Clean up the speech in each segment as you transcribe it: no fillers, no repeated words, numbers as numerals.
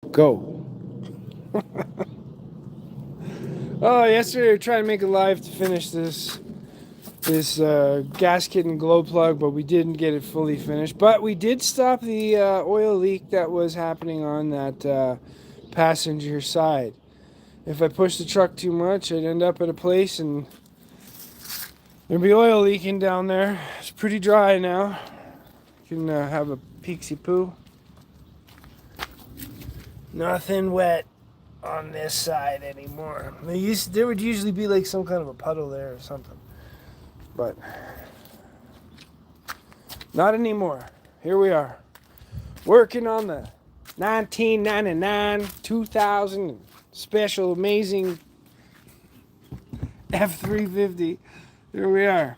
Go. Oh, yesterday we tried to make it live to finish this gasket and glow plug, but we didn't get it fully finished. But we did stop the oil leak that was happening on that passenger side. If I pushed the truck too much, I'd end up at a place and there'd be oil leaking down there. It's pretty dry now. You can have a peeksy poo. Nothing wet on this side anymore. There would usually be like some kind of a puddle there or something, but not anymore. Here we are, working on the 1999 2000 special amazing F350. Here we are.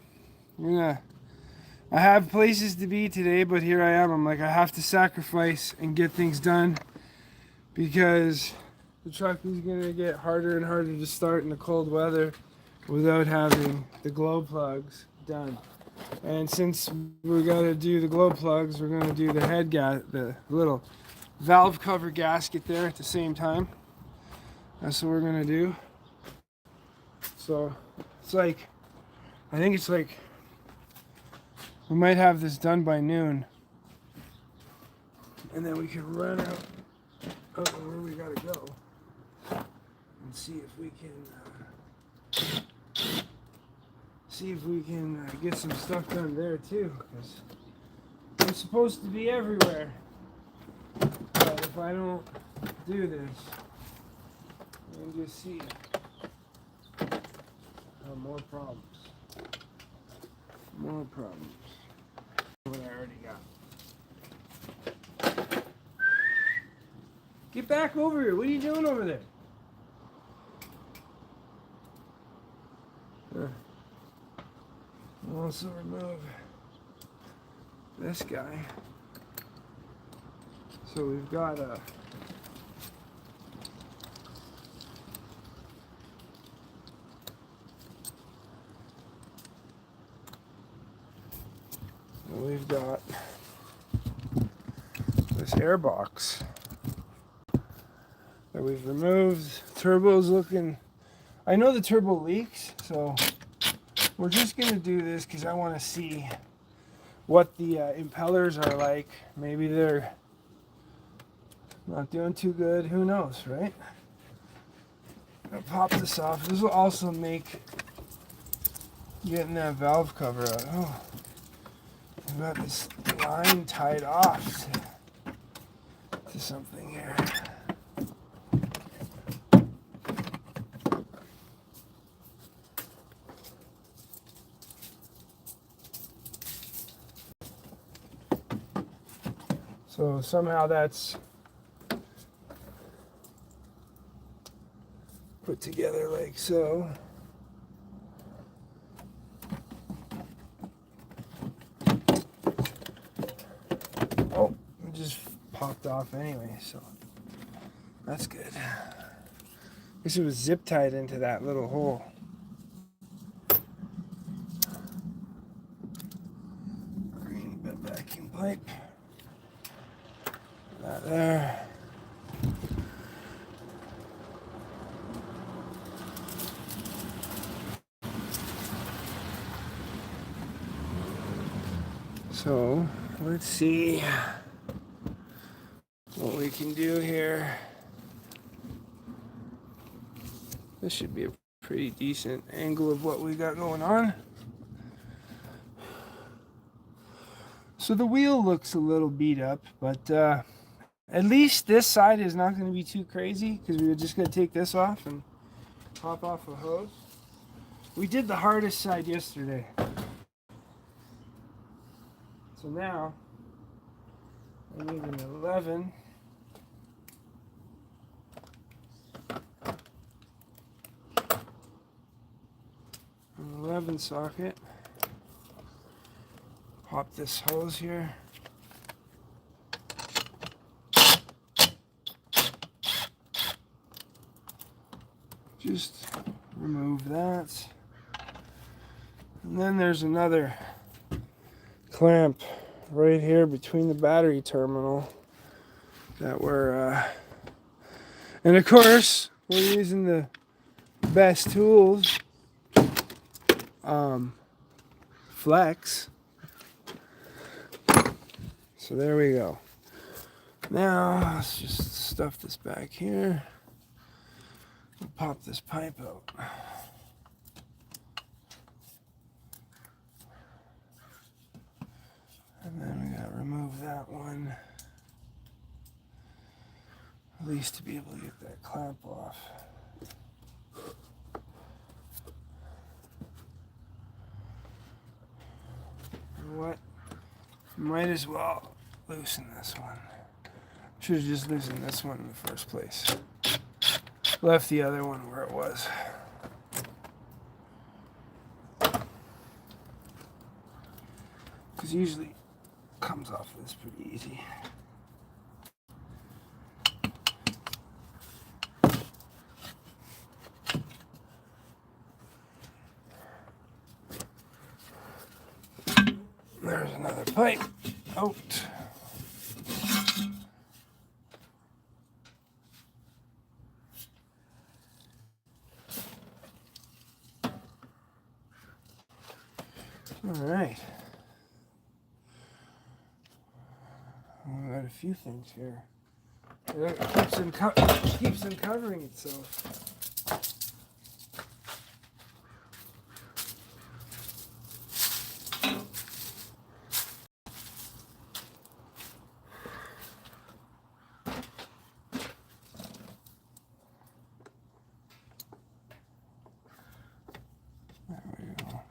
I have places to be today, but here I am. I'm like, I have to sacrifice and get things done because the truck is going to get harder and harder to start in the cold weather without having the glow plugs done. And since we're going to do the glow plugs, we're going to do the little valve cover gasket there at the same time. That's what we're going to do. So it's like, I think it's like, we might have this done by noon. And then we can run out of where we got to go and see if we can get some stuff done there too, because I'm supposed to be everywhere. But if I don't do this, you can just see more problems. More problems. What I already got. Get back over here. What are you doing over there? We'll also remove this guy. So we've got this air box that we've removed. Turbo's looking, I know the turbo leaks, so we're just going to do this because I want to see what the impellers are like. Maybe they're not doing too good. Who knows, right? I'll pop this off. This will also make getting that valve cover out. Oh, I've got this line tied off to something here. So somehow that's put together like so. Oh, it just popped off anyway, so that's good. This was zip tied into that little hole. Green vacuum pipe. That there. So let's see what we can do here. This should be a pretty decent angle of what we got going on. So the wheel looks a little beat up, but at least this side is not going to be too crazy because we were just going to take this off and pop off a hose. We did the hardest side yesterday. So now I need an 11. An 11 socket. Pop this hose here. Just remove that. And then there's another clamp right here between the battery terminal that we're And of course, we're using the best tools, flex. So there we go. Now let's just stuff this back here. We'll pop this pipe out. And then we gotta remove that one. At least to be able to get that clamp off. You know what? Might as well loosen this one. Should have just loosened this one in the first place. Left the other one where it was. Because usually it comes off this pretty easy. There's another pipe out. All right. We got a few things here. It keeps uncovering itself. There we go.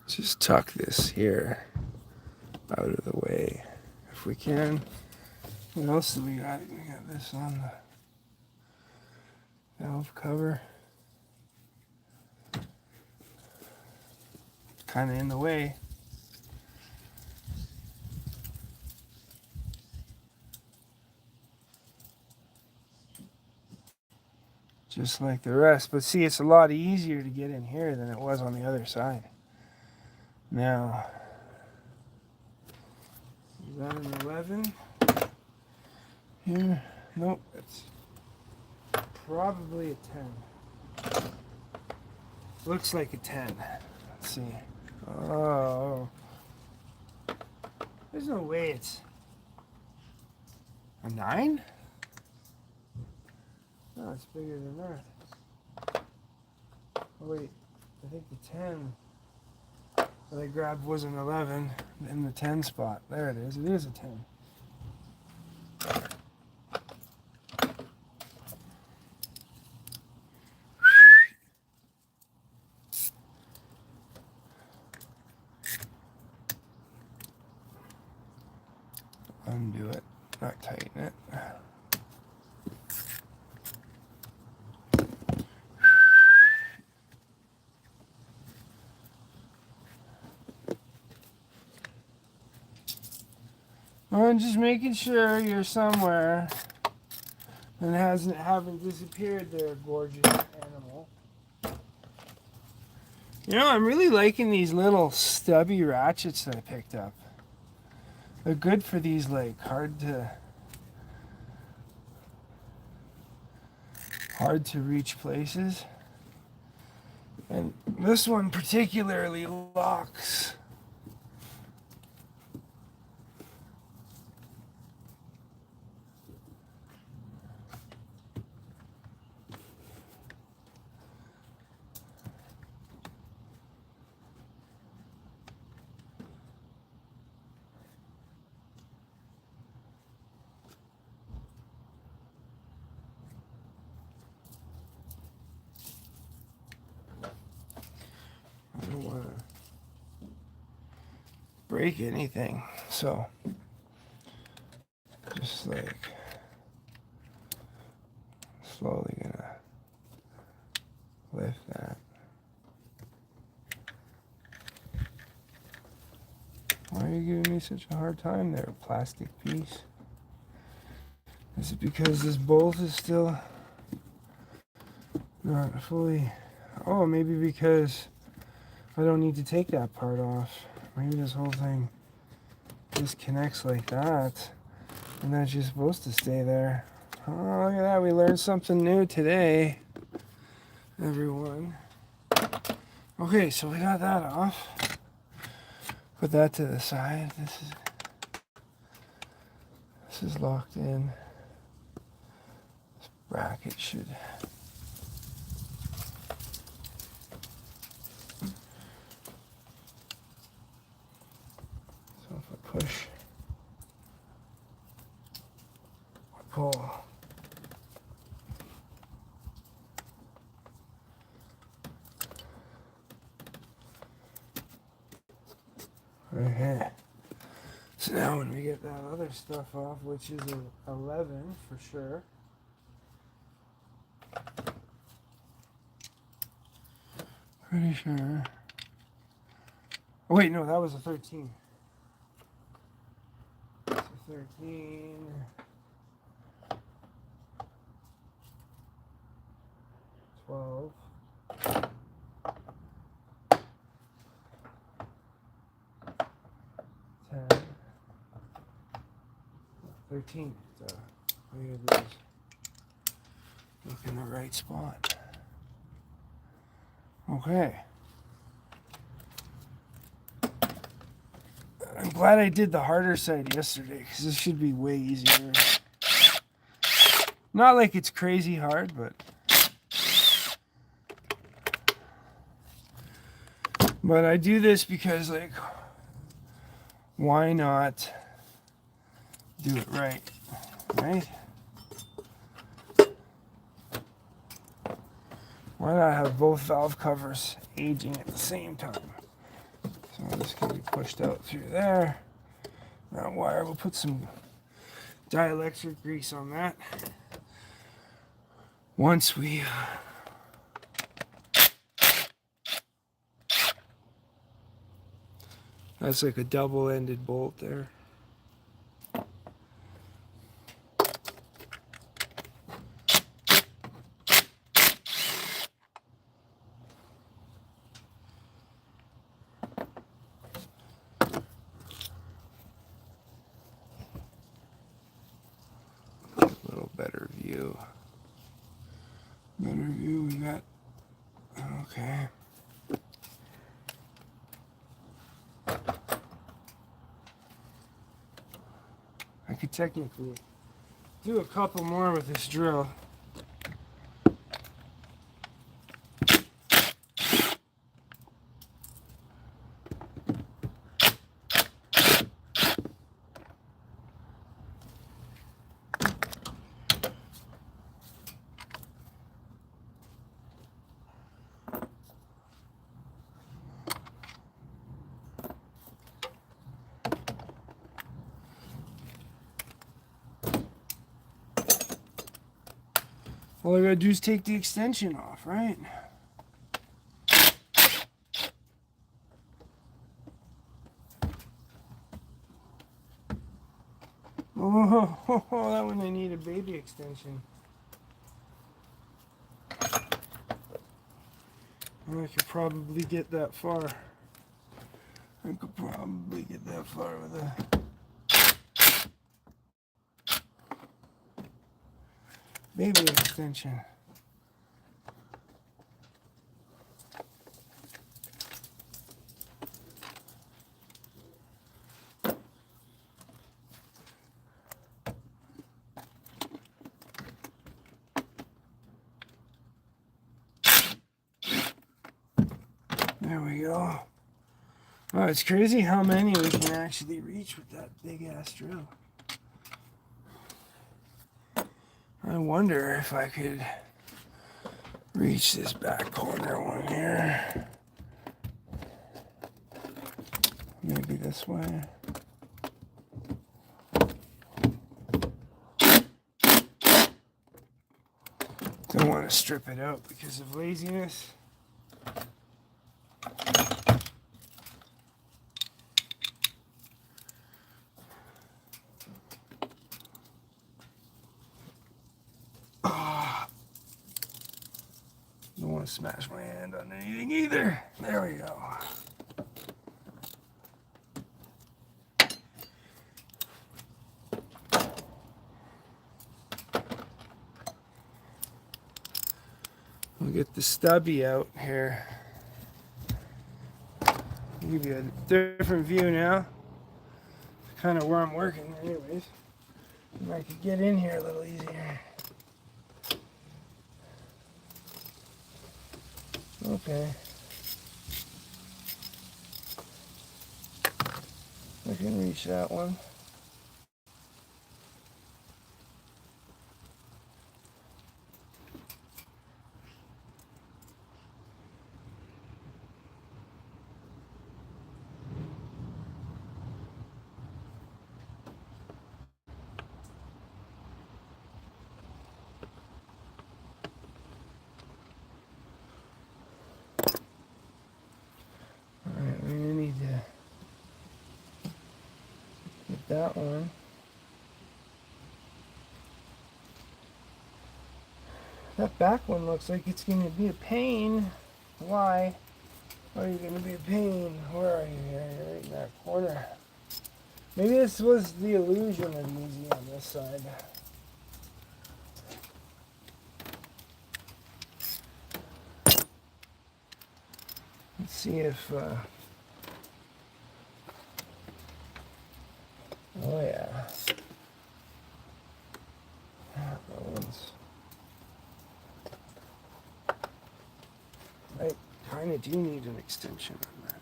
Just tuck this here out of the way if we can. What else do we got? We got this on the valve cover. Kind of in the way. Just like the rest. But see, it's a lot easier to get in here than it was on the other side. Now, is that an 11? Here? Nope, it's probably a 10. Looks like a 10. Let's see. Oh. There's no way it's a 9? No, it's bigger than that. Oh wait, I think the 10 that I grabbed was an 11 in the 10 spot. There it is. It is a 10. Undo it, not tighten it. I'm just making sure you're somewhere and haven't disappeared there, gorgeous animal. You know, I'm really liking these little stubby ratchets that I picked up. They're good for these like hard to reach places. And this one particularly locks. I don't want to break anything, so just like slowly gonna lift that. are you giving me such a hard time there, plastic piece? Is it because this bolt is still not fully... Oh, maybe because I don't need to take that part off. Maybe this whole thing disconnects like that, and that's just supposed to stay there. Oh, look at that. We learned something new today, everyone. Okay, so we got that off. Put that to the side. This is locked in. This bracket should... So if I push, I pull. Okay. So now when we get that other stuff off, which is an 11 for sure. Pretty sure. Oh wait, no, that was a 13. That's a 13. 12. 10. 13. So we have these. Look in the right spot. Okay. I'm glad I did the harder side yesterday because this should be way easier. Not like it's crazy hard, but I do this because, like, why not do it right? Right? Why not have both valve covers aging at the same time? So this can be pushed out through there. That wire, we'll put some dielectric grease on that. Once we that's like a double-ended bolt there. Better view. We got. Okay. I could technically do a couple more with this drill. All I gotta do is take the extension off, right? Oh, that one I need a baby extension. I could probably get that far. With a baby extension. There we go. Oh, it's crazy how many we can actually reach with that big ass drill. I wonder if I could reach this back corner one here. Maybe this way. Don't want to strip it out because of laziness. smash my hand on anything either. There we go. We'll get the stubby out here. I'll give you a different view now. Kind of where I'm working anyways. If I could get in here a little easier. Okay. I can reach that one. Alright, we're gonna need to get that one. That back one looks like it's going to be a pain. Why? Why are you going to be a pain? Where are you here? You're right in that corner. Maybe this was the illusion of easy on this side. Let's see if... oh yeah. That one's... I kind of do need an extension on that.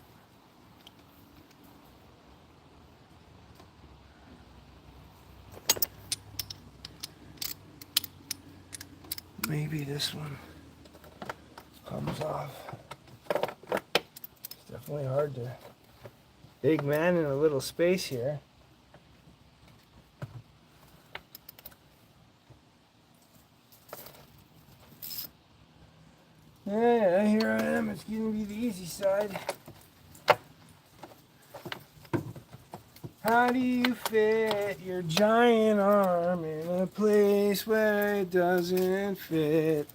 Maybe this one comes off. It's definitely hard to... Big man in a little space here. Yeah, here I am. It's going to be the easy side. How do you fit your giant arm in a place where it doesn't fit?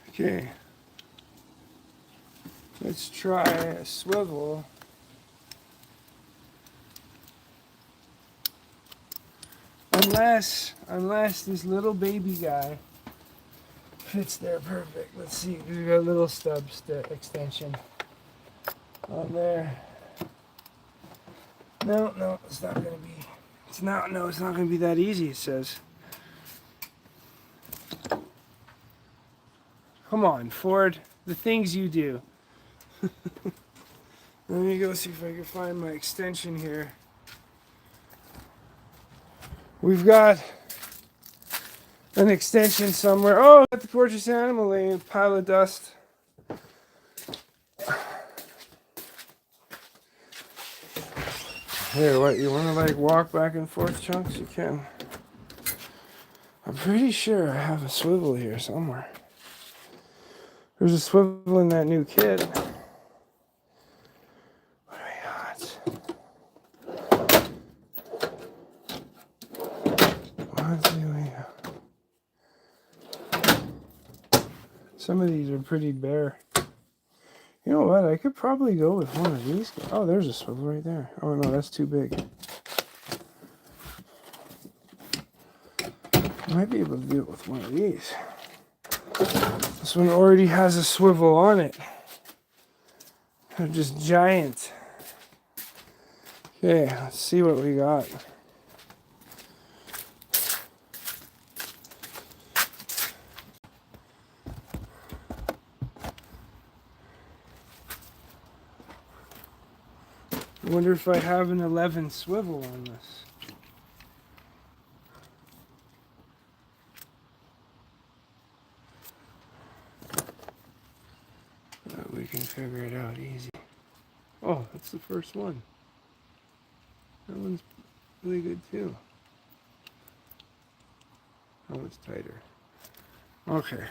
Okay. Let's try a swivel. Unless this little baby guy fits there perfect. Let's see, we've got a little stub extension on there. No, it's not gonna be. It's not gonna be that easy. It says. Come on, Ford. The things you do. Let me go see if I can find my extension here. We've got an extension somewhere. Oh, at the gorgeous animal laying a pile of dust. Here, what, you want to like walk back and forth, Chunks? You can. I'm pretty sure I have a swivel here somewhere. There's a swivel in that new kit. What do we got? Some of these are pretty bare. You know what? I could probably go with one of these. Oh, there's a swivel right there. Oh no, that's too big. I might be able to do it with one of these. This one already has a swivel on it. They're just giant. Okay, let's see what we got. I wonder if I have an 11 swivel on this. We can figure it out easy. Oh, that's the first one. That one's really good too. Oh, it's tighter. Okay.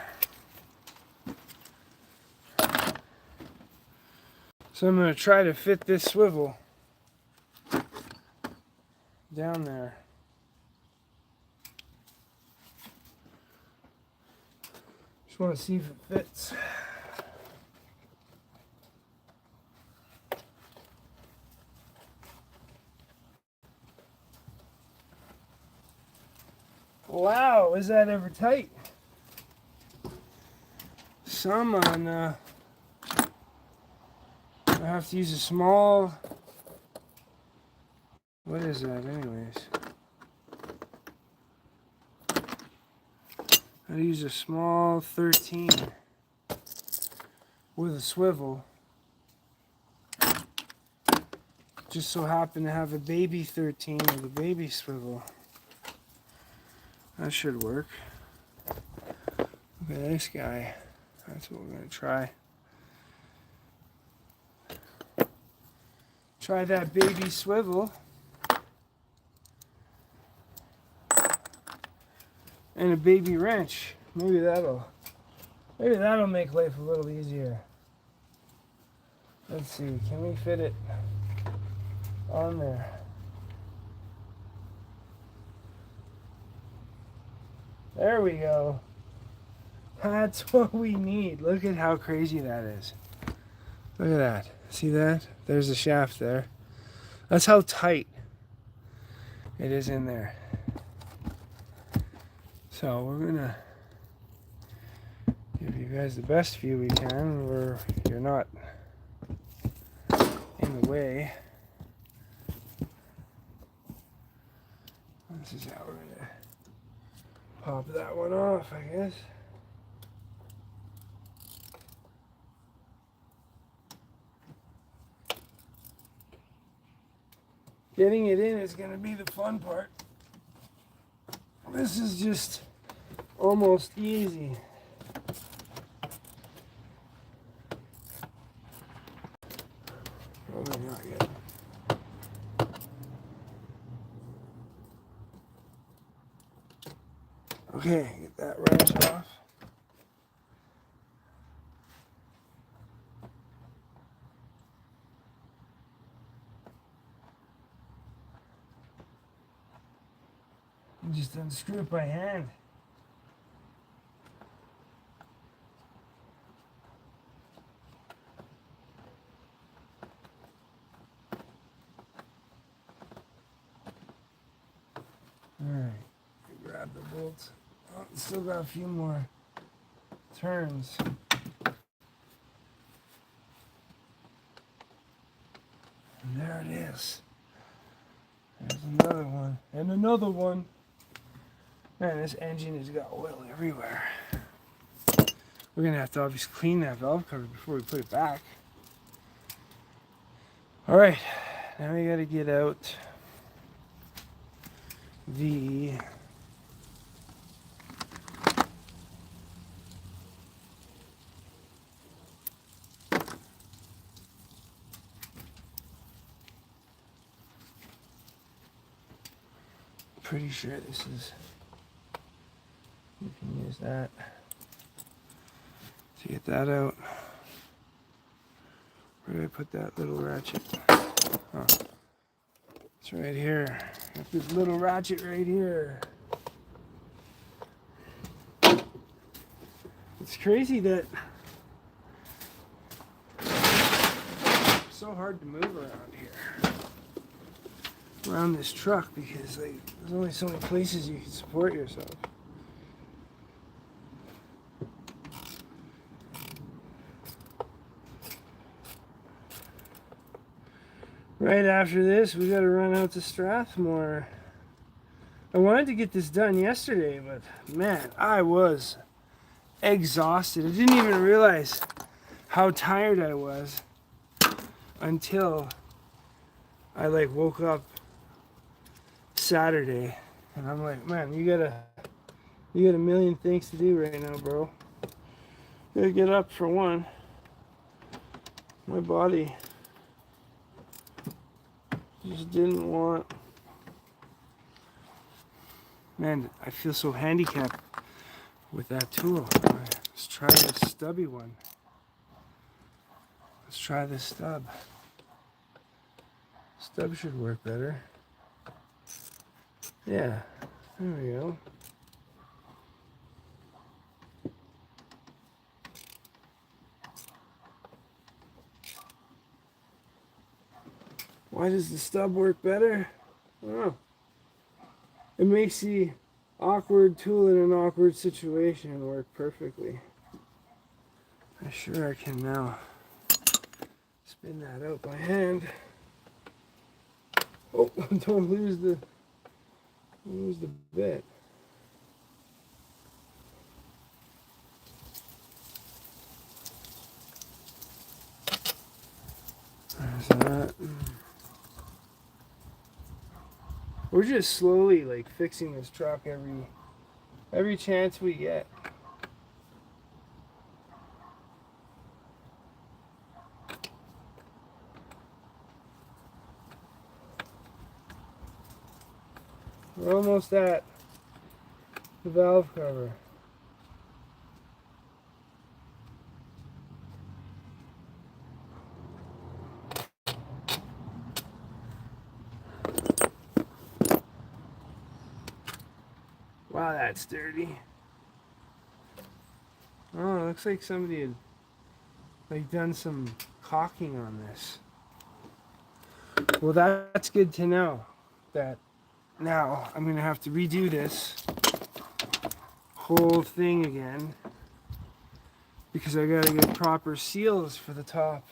So I'm going to try to fit this swivel down there. Just want to see if it fits. Wow, is that ever tight? Some on, I have to use a small, what is that anyways? I use a small 13 with a swivel. Just so happen to have a baby 13 with a baby swivel. That should work. Look at this guy. That's what we're going to try. Try that baby swivel. And a baby wrench. Maybe that'll make life a little easier. Let's see, can we fit it on there? There we go. That's what we need. Look at how crazy that is. Look at that. See that? There's the shaft there. That's how tight it is in there. So we're gonna give you guys the best view we can where you're not in the way. This is how we're gonna pop that one off, I guess. Getting it in is going to be the fun part. This is just almost easy. Probably not yet. Okay, get that wrench off. Just unscrew it by hand. Alright, grab the bolts. Oh, still got a few more turns. And there it is. There's another one. And another one. Man, this engine has got oil everywhere. We're going to have to obviously clean that valve cover before we put it back. Alright, now we got to get out the pretty sure this is, you can use that to get that out. Where did I put that little ratchet? Oh, it's right here. Got this little ratchet right here. It's crazy that it's so hard to move around here. Around this truck because like there's only so many places you can support yourself. Right after this, we got to run out to Strathmore. I wanted to get this done yesterday, but man, I was exhausted. I didn't even realize how tired I was until I like woke up Saturday, and I'm like, man, you got a million things to do right now, bro. You gotta get up for one. My body just didn't want. Man, I feel so handicapped with that tool. Let's try this stubby one. Let's try this stub. Stub should work better. Yeah, there we go. Why does the stub work better? I don't know. It makes the awkward tool in an awkward situation work perfectly. I'm sure I can now spin that out by hand. Oh, don't lose the bit. There's that. We're just slowly like fixing this truck every chance we get. We're almost at the valve cover. Wow, that's dirty. Oh, it looks like somebody had like done some caulking on this. Well, that's good to know that now I'm gonna have to redo this whole thing again because I gotta get proper seals for the top.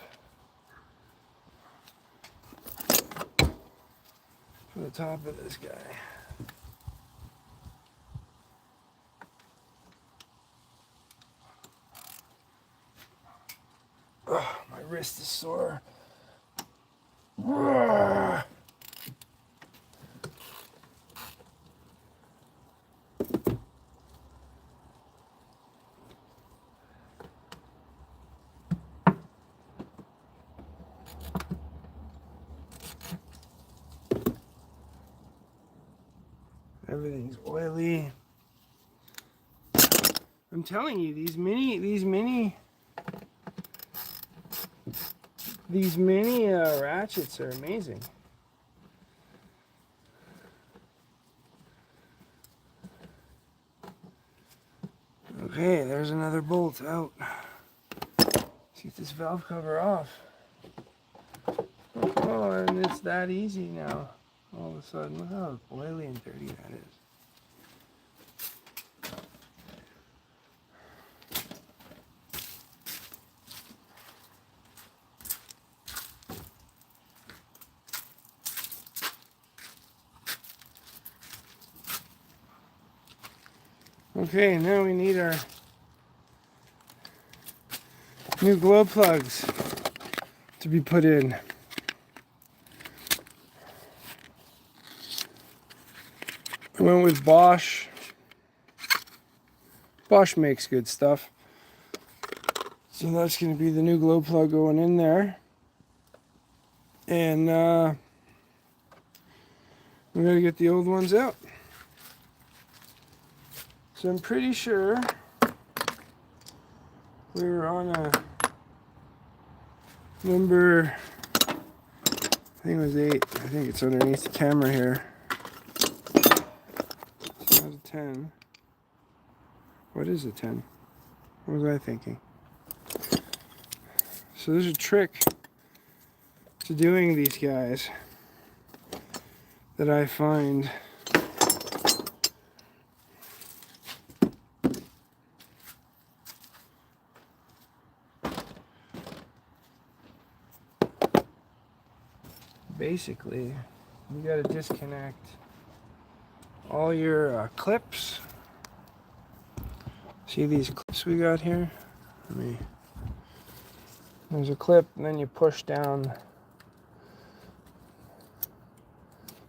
For the top of this guy. Oh, my wrist is sore. Everything's oily. I'm telling you, these mini ratchets are amazing. Okay, there's another bolt out. Let's get this valve cover off. Oh, and it's that easy now. All of a sudden, look how oily and dirty that is. Okay, now we need our new glow plugs to be put in. I went with Bosch. Bosch makes good stuff. So that's going to be the new glow plug going in there. And we're going to get the old ones out. So I'm pretty sure we were on a number, I think it was 8. I think it's underneath the camera here. It's not a 10. What is a 10? What was I thinking? So there's a trick to doing these guys that I find basically you got to disconnect all your clips. See these clips we got here? There's a clip and then you push down.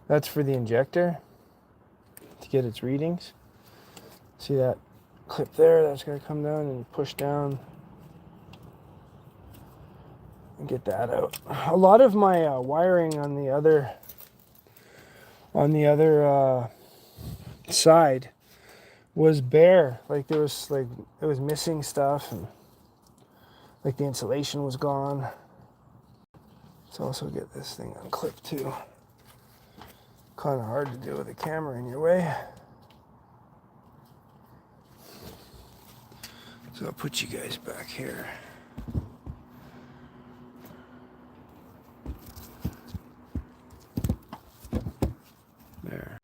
That's for the injector to get its readings. See that clip there? That's going to come down and you push down and get that out. A lot of my wiring on the other side was bare. Like there was it was missing stuff, and like the insulation was gone. Let's also get this thing unclipped too. Kind of hard to do with a camera in your way. So I'll put you guys back here. There.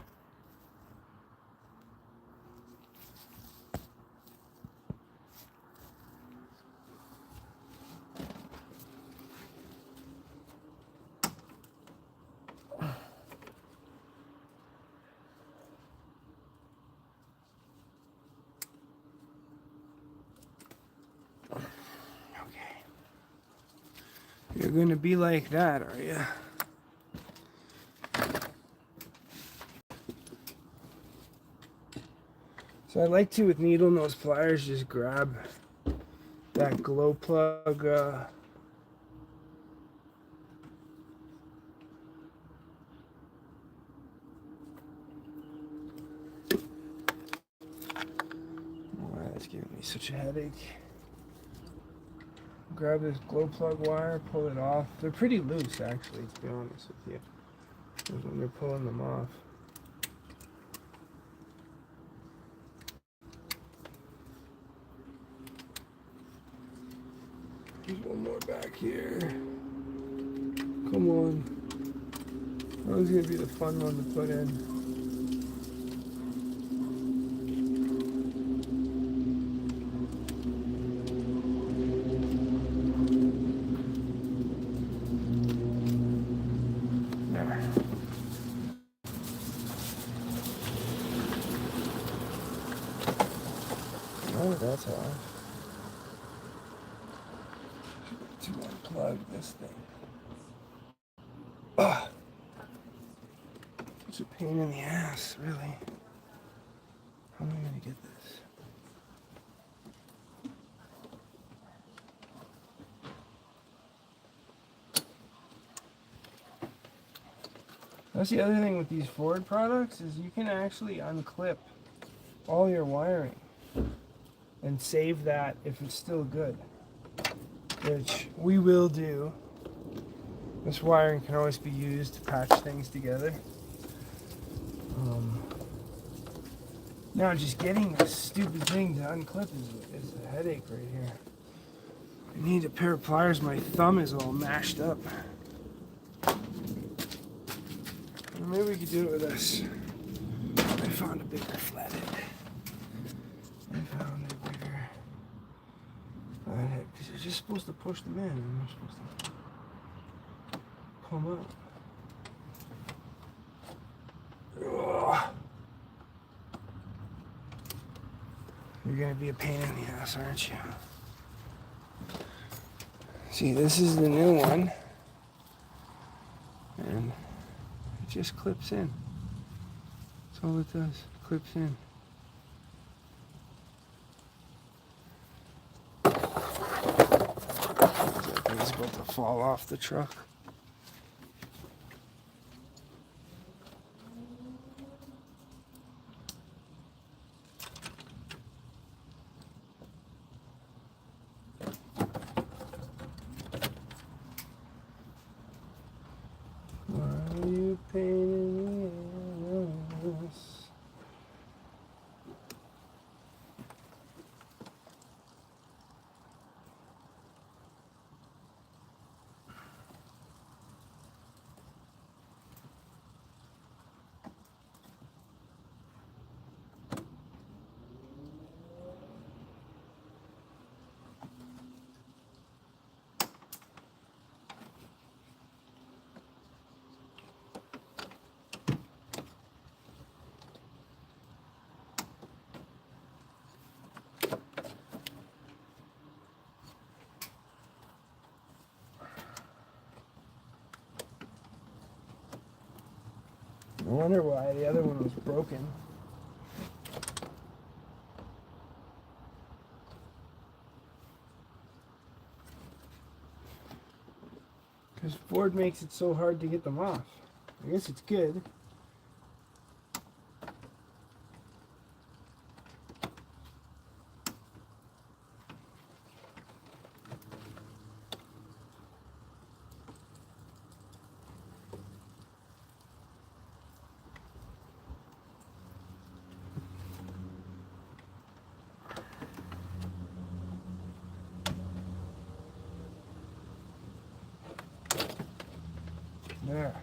You're gonna be like that, are you? So I like to, with needle nose pliers, just grab that glow plug why that's giving me such a headache. Grab this glow plug wire, pull it off. They're pretty loose, actually, to be honest with you, when they're pulling them off. There's one more back here. Come on. That was gonna be the fun one to put in. Oh, that's off. To unplug this thing. Ugh. Such a pain in the ass, really. How am I gonna get this? That's the other thing with these Ford products, is you can actually unclip all your wiring and save that if it's still good, which we will do. This wiring can always be used to patch things together. Now just getting this stupid thing to unclip is a headache right here. I need a pair of pliers, my thumb is all mashed up. Maybe we could do it with this. I found a bigger flathead. Because you're just supposed to push them in, and you're supposed to come up. Ugh. You're gonna be a pain in the ass, aren't you? See, this is the new one, and it just clips in. That's all it does. It clips in. It's about to fall off the truck. Why are you painting the ass? I wonder why the other one was broken. Because Ford makes it so hard to get them off. I guess it's good. There.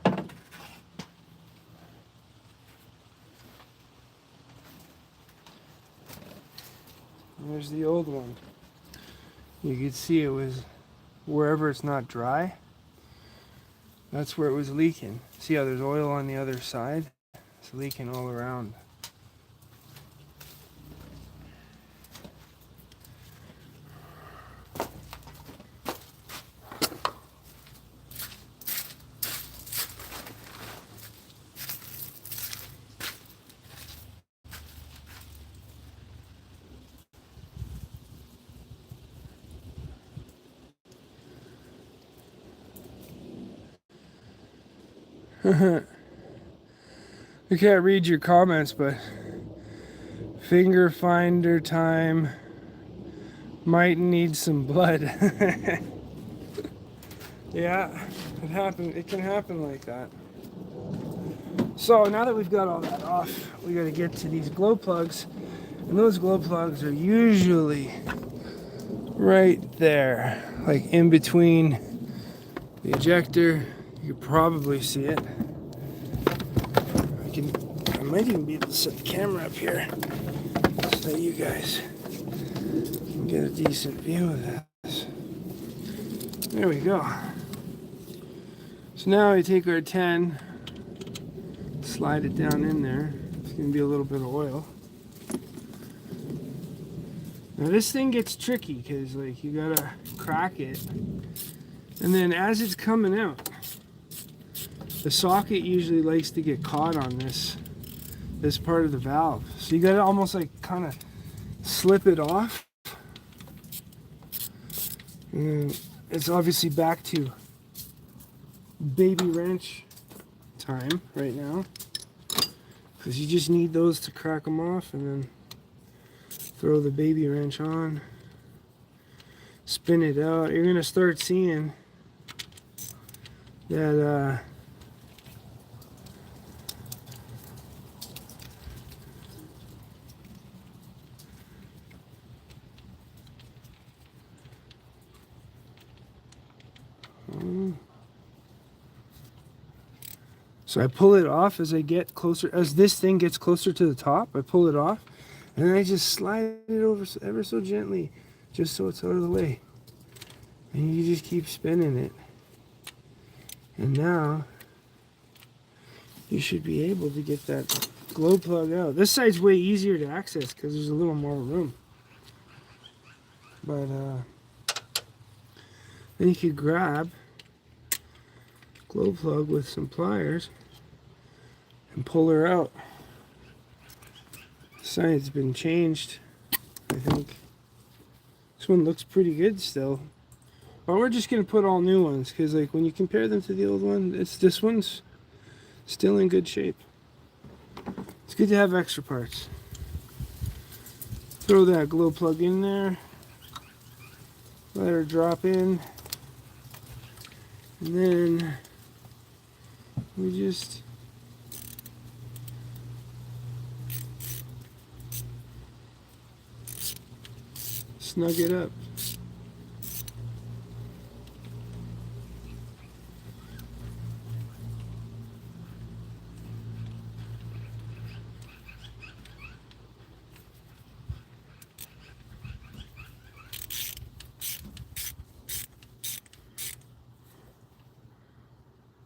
There's the old one. You could see it was wherever it's not dry, that's where it was leaking. See how there's oil on the other side? It's leaking all around. I can't read your comments, but finger finder time might need some blood. Yeah, it can happen like that. So now that we've got all that off, we got to get to these glow plugs, and those glow plugs are usually right there, like in between the ejector. You can probably see it. I might even be able to set the camera up here so that you guys can get a decent view of this. There we go. So now we take our 10, slide it down in there. It's going to be a little bit of oil. Now this thing gets tricky because like you gotta crack it, and then as it's coming out, the socket usually likes to get caught on this part of the valve. So you gotta almost like kind of slip it off. And it's obviously back to baby wrench time right now, because you just need those to crack them off, and then throw the baby wrench on, spin it out. You're gonna start seeing that so I pull it off as I get closer, as this thing gets closer to the top. I pull it off, and then I just slide it over ever so gently, just so it's out of the way. And you just keep spinning it. And now, you should be able to get that glow plug out. This side's way easier to access because there's a little more room. But, then you could grab glow plug with some pliers and pull her out. The side's been changed, I think. This one looks pretty good still. But we're just gonna put all new ones because like when you compare them to the old one, this one's still in good shape. It's good to have extra parts. Throw that glow plug in there. Let her drop in. And then we just snug it up.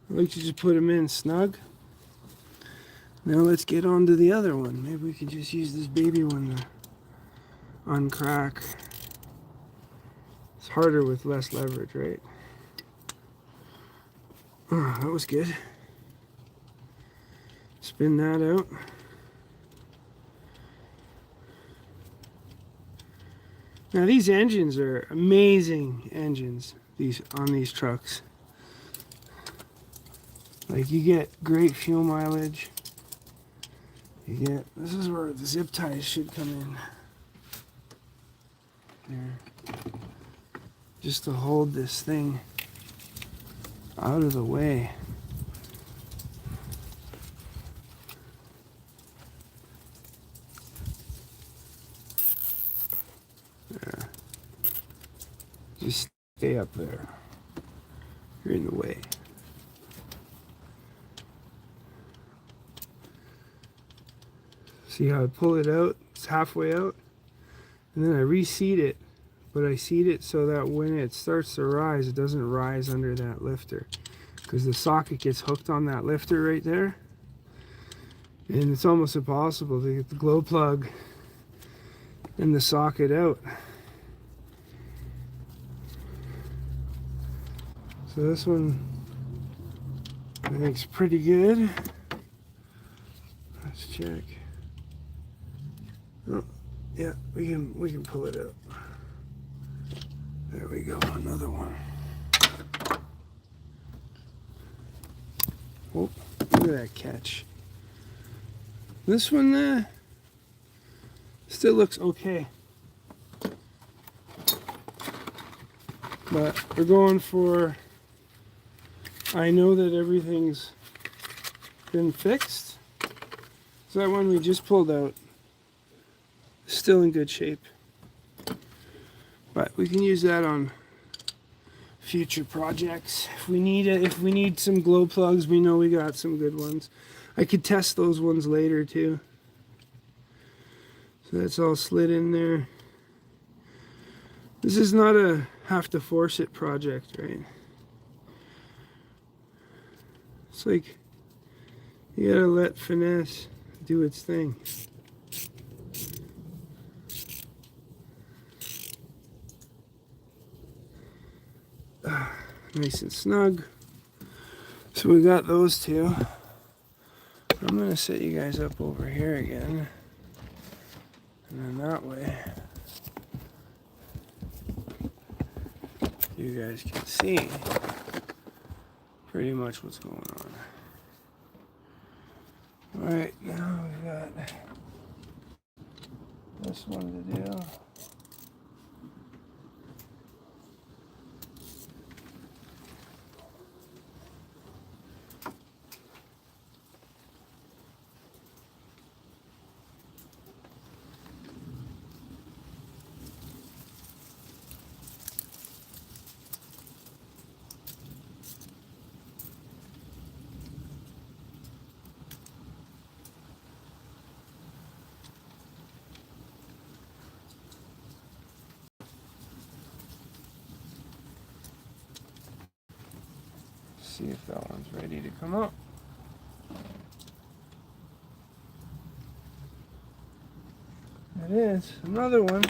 I like to just put them in snug. Now let's get on to the other one. Maybe we can just use this baby one to uncrack. It's harder with less leverage, right? Oh, that was good. Spin that out. Now these engines are amazing engines, on these trucks. Like you get great fuel mileage. This is where the zip ties should come in. There. Just to hold this thing out of the way. There. Just stay up there. You're in the way. See how I pull it out? It's halfway out. And then I reseat it. But I seat it so that when it starts to rise, it doesn't rise under that lifter. Because the socket gets hooked on that lifter right there. And it's almost impossible to get the glow plug and the socket out. So this one I think is pretty good. Let's check. Oh, yeah, we can pull it out. There we go, another one. Oh, look at that catch. This one still looks okay. But we're going for, I know that everything's been fixed. So that one we just pulled out is still in good shape. But we can use that on future projects. If we need some glow plugs, we know we got some good ones. I could test those ones later too. So that's all slid in there. This is not a have to force it project, right? It's like you gotta let finesse do its thing. Nice and snug. So we got those two. I'm gonna set you guys up over here again. And then that way you guys can see pretty much what's going on. Alright, now we've got this one to do. See if that one's ready to come up. It is. Another one.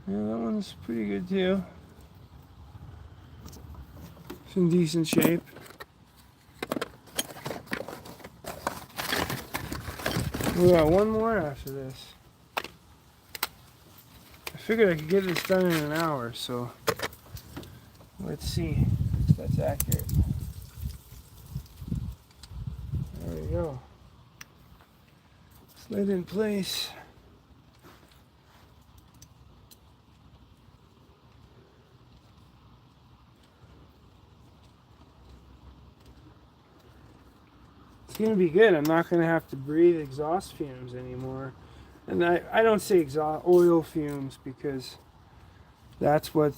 Yeah, that one's pretty good too. It's in decent shape. We got one more after this. I figured I could get this done in an hour, so let's see if that's accurate. There we go. Slid in place. It's gonna be good. I'm not gonna have to breathe exhaust fumes anymore. And I don't say exhaust oil fumes because that's what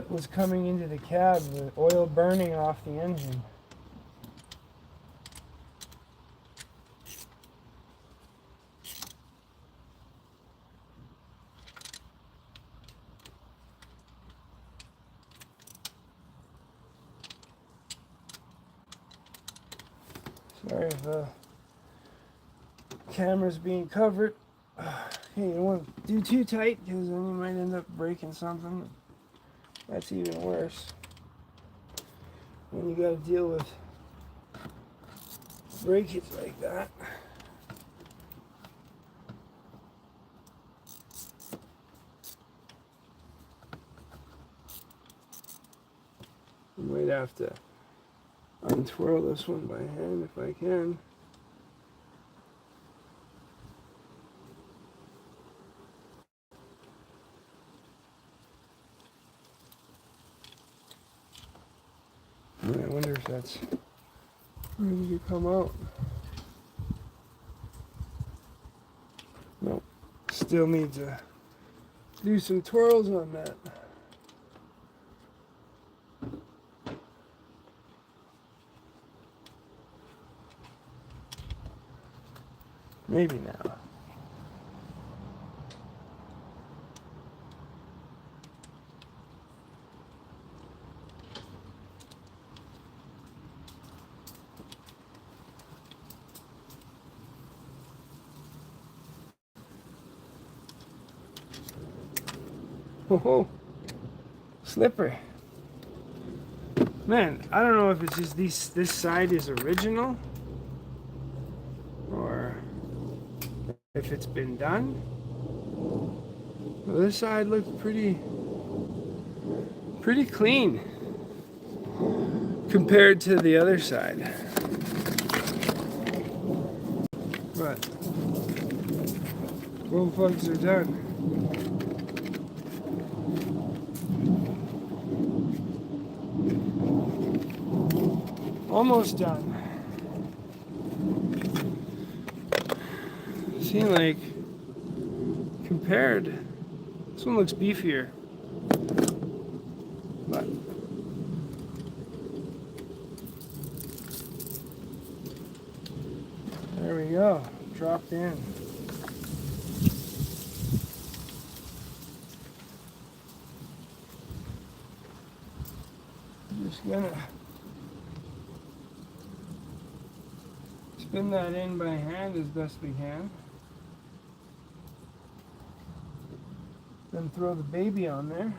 was coming into the cab, the oil burning off the engine. Sorry if the camera's being covered. Hey, you don't want to do too tight because then you might end up breaking something. That's even worse when you got to deal with breakage like that. I might have to untwirl this one by hand if I can. I wonder if that's ready to come out. Nope. Still needs a do some twirls on that. Maybe now. Oh, slippery. Man, I don't know if it's just this side is original or if it's been done. Well, this side looks pretty clean compared to the other side. But both plugs are done. Almost done. See, like, compared, this one looks beefier. But there we go. Dropped in. Just gonna spin that in by hand as best we can. Then throw the baby on there.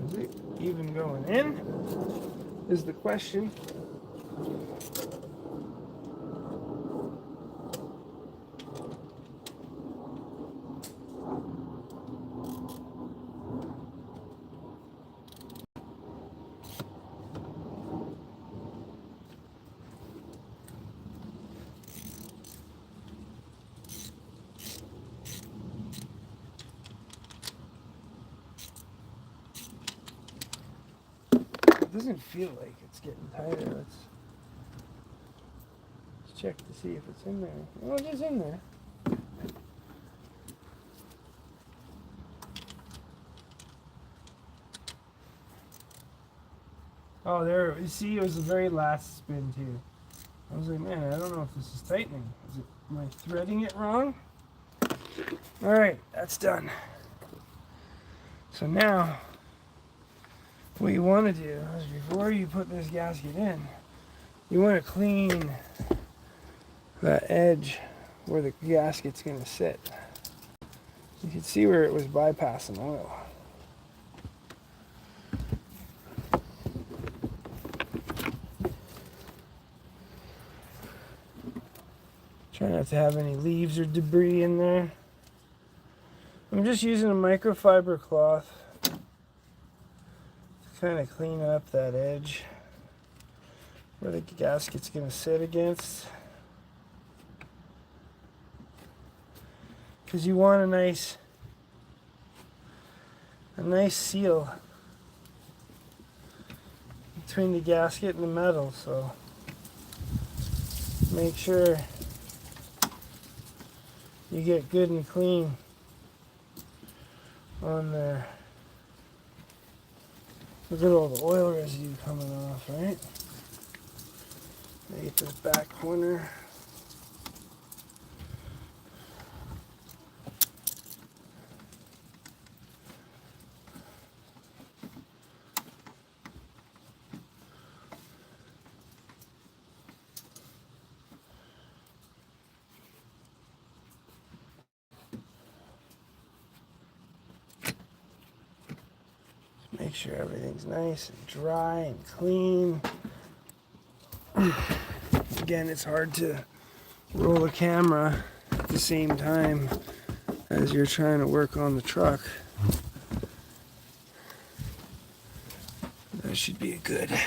Is it even going in? Is the question. It doesn't feel like it's getting tighter. Let's check to see if it's in there. Oh, it is in there. Oh, there. You see, it was the very last spin, too. I was like, man, I don't know if this is tightening. Am I threading it wrong? All right, that's done. So now, what you want to do is before you put this gasket in, you want to clean that edge where the gasket's going to sit. You can see where it was bypassing oil. Try not to have any leaves or debris in there. I'm just using a microfiber cloth to kind of clean up that edge where the gasket's going to sit against. Because you want a nice seal between the gasket and the metal, so make sure you get good and clean on there. Look at all the oil residue coming off, right? Get this back corner. sure everything's nice and dry and clean. Again, it's hard to roll a camera at the same time as you're trying to work on the truck. That should be good.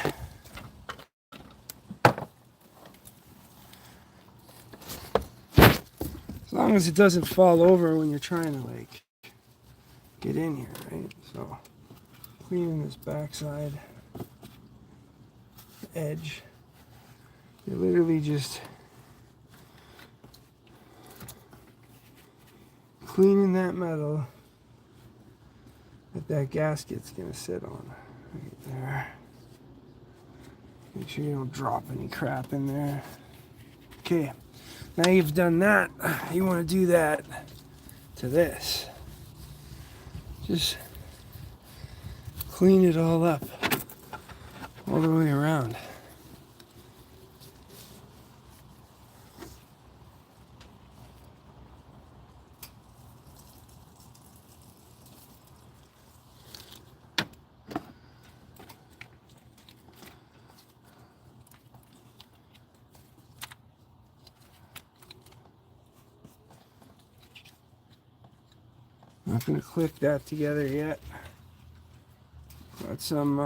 As long as it doesn't fall over when you're trying to like get in here, right? So cleaning this backside edge. You're literally just cleaning that metal that gasket's gonna sit on. Right there. Make sure you don't drop any crap in there. Okay, now you've done that, you want to do that to this. Just clean it all up, all the way around. Not going to click that together yet. Got some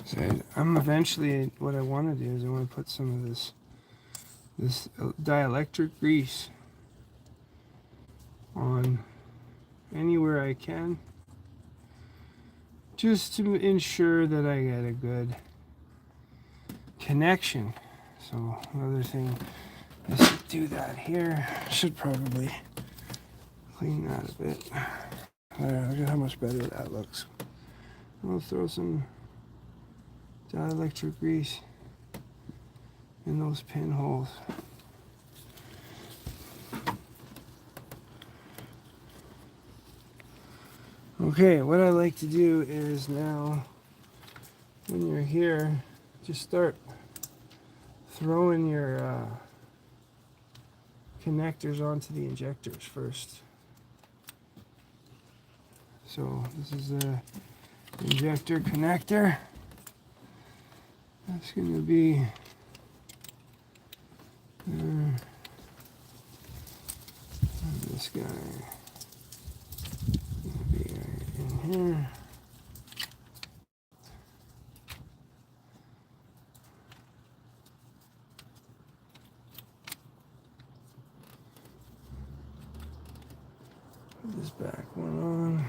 So I'm eventually, what I want to do is I want to put some of this dielectric grease on anywhere I can, just to ensure that I get a good connection. So another thing is to do that here. Should probably clean that a bit. There, look at how much better that looks. I'll throw some dielectric grease in those pinholes. Okay, what I like to do is now, when you're here, just start throwing your connectors onto the injectors first. So this is the injector connector. That's going to be this guy going to be right in here. Put this back one on.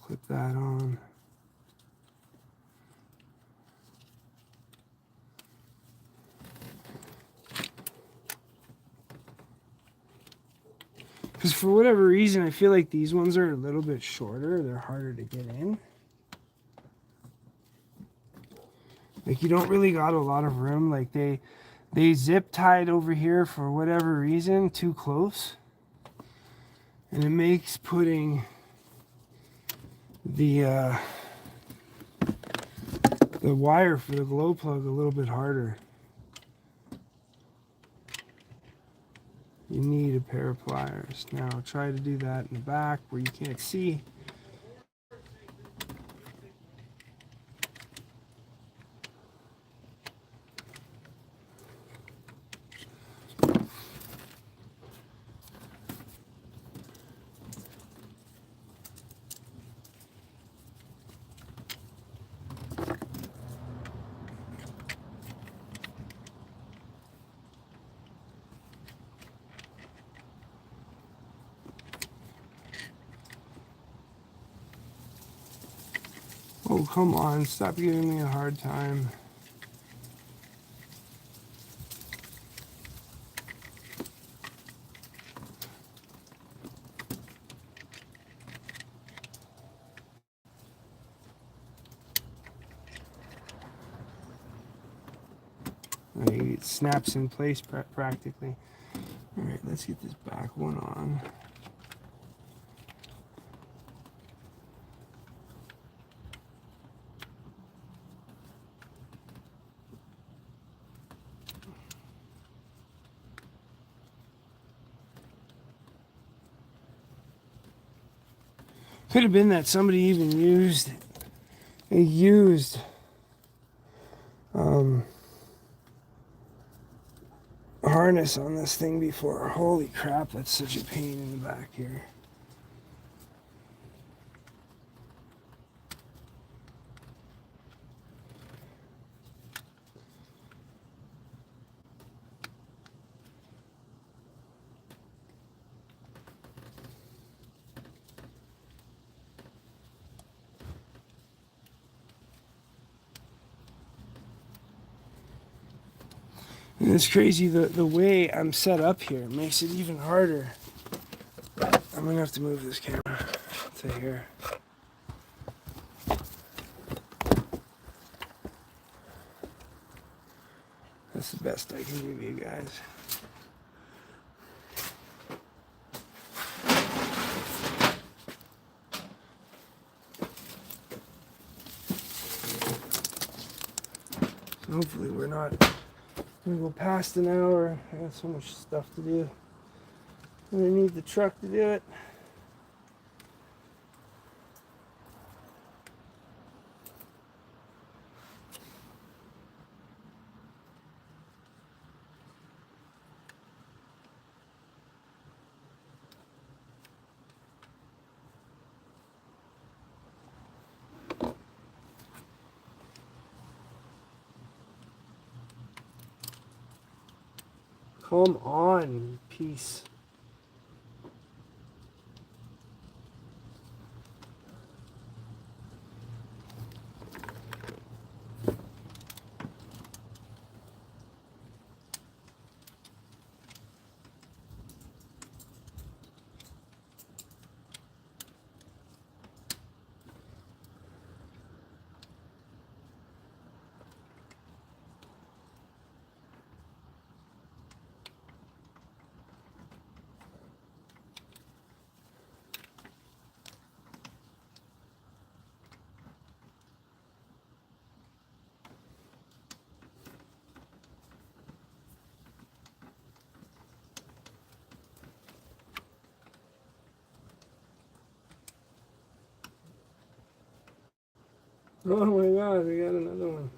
Clip that on. Because for whatever reason, I feel like these ones are a little bit shorter. They're harder to get in. Like you don't really got a lot of room. Like they zip tied over here for whatever reason too close. And it makes putting the wire for the glow plug a little bit harder. You need a pair of pliers. Now try to do that in the back where you can't see. Oh, come on, stop giving me a hard time. It snaps in place practically. All right, let's get this back one on. Could have been that somebody even used a harness on this thing before. Holy crap, that's such a pain in the back here. And it's crazy, the way I'm set up here makes it even harder. I'm gonna have to move this camera to here. That's the best I can give you guys. So hopefully we're not gonna go past an hour. I got so much stuff to do. I'm gonna need the truck to do it. Come on, piece. Oh my god, we got another one.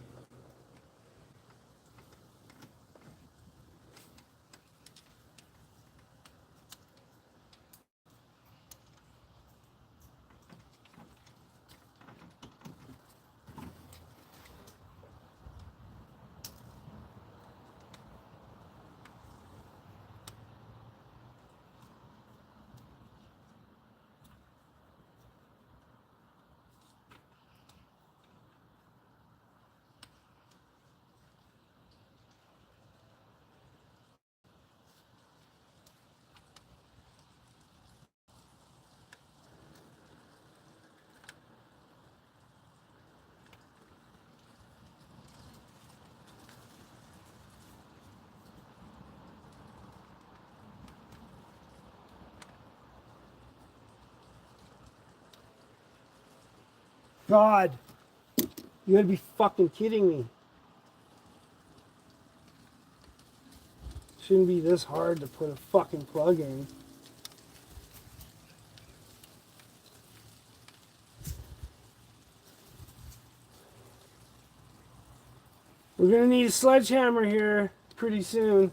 God, you gotta be fucking kidding me. Shouldn't be this hard to put a fucking plug in. We're gonna need a sledgehammer here pretty soon.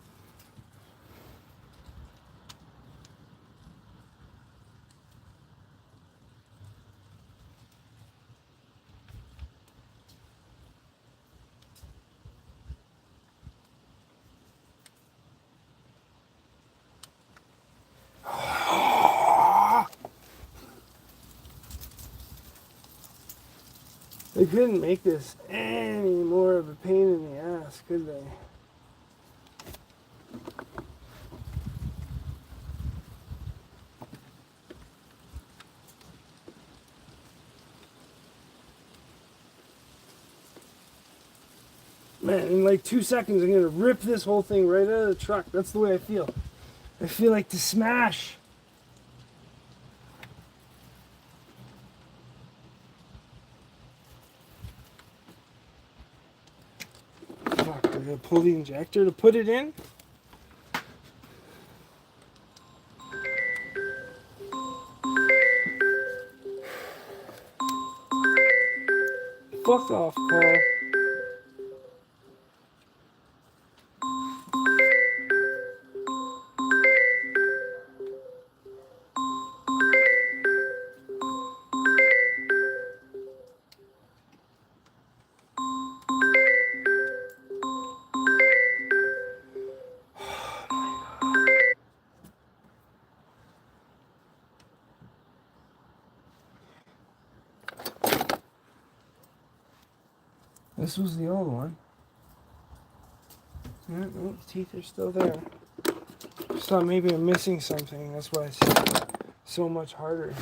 They couldn't make this any more of a pain in the ass, could they? Man, in like 2 seconds, I'm gonna rip this whole thing right out of the truck. That's the way I feel. I feel like to smash. Fuck, I gotta pull the injector to put it in. Fuck off, Paul. This was the old one. Yeah, no, the teeth are still there. Just thought maybe I'm missing something. That's why it's so much harder.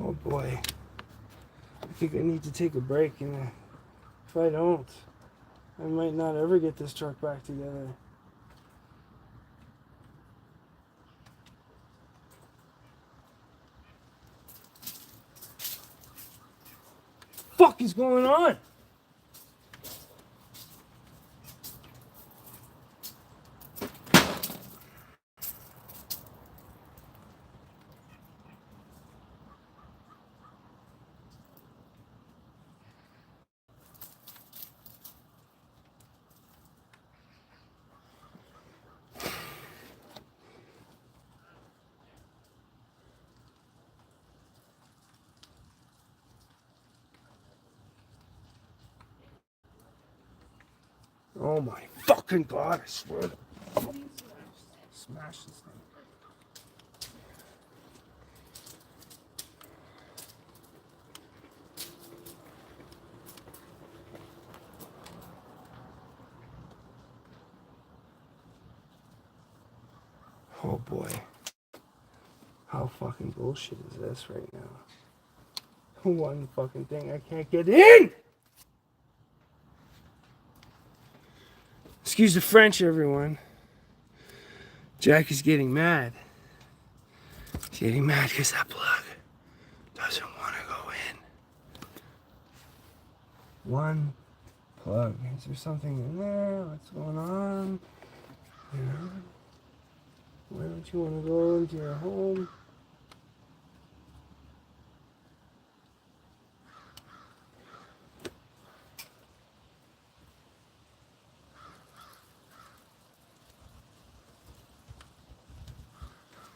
Oh boy. I think I need to take a break, and if I don't, I might not ever get this truck back together. Fuck is going on? Oh my fucking god, I swear to fucking smash this thing. Oh boy. How fucking bullshit is this right now? One fucking thing I can't get in! Excuse the French, everyone. Jack is getting mad. He's getting mad because that plug doesn't want to go in. One plug. Is there something in there? What's going on? You know? Why don't you want to go into your home?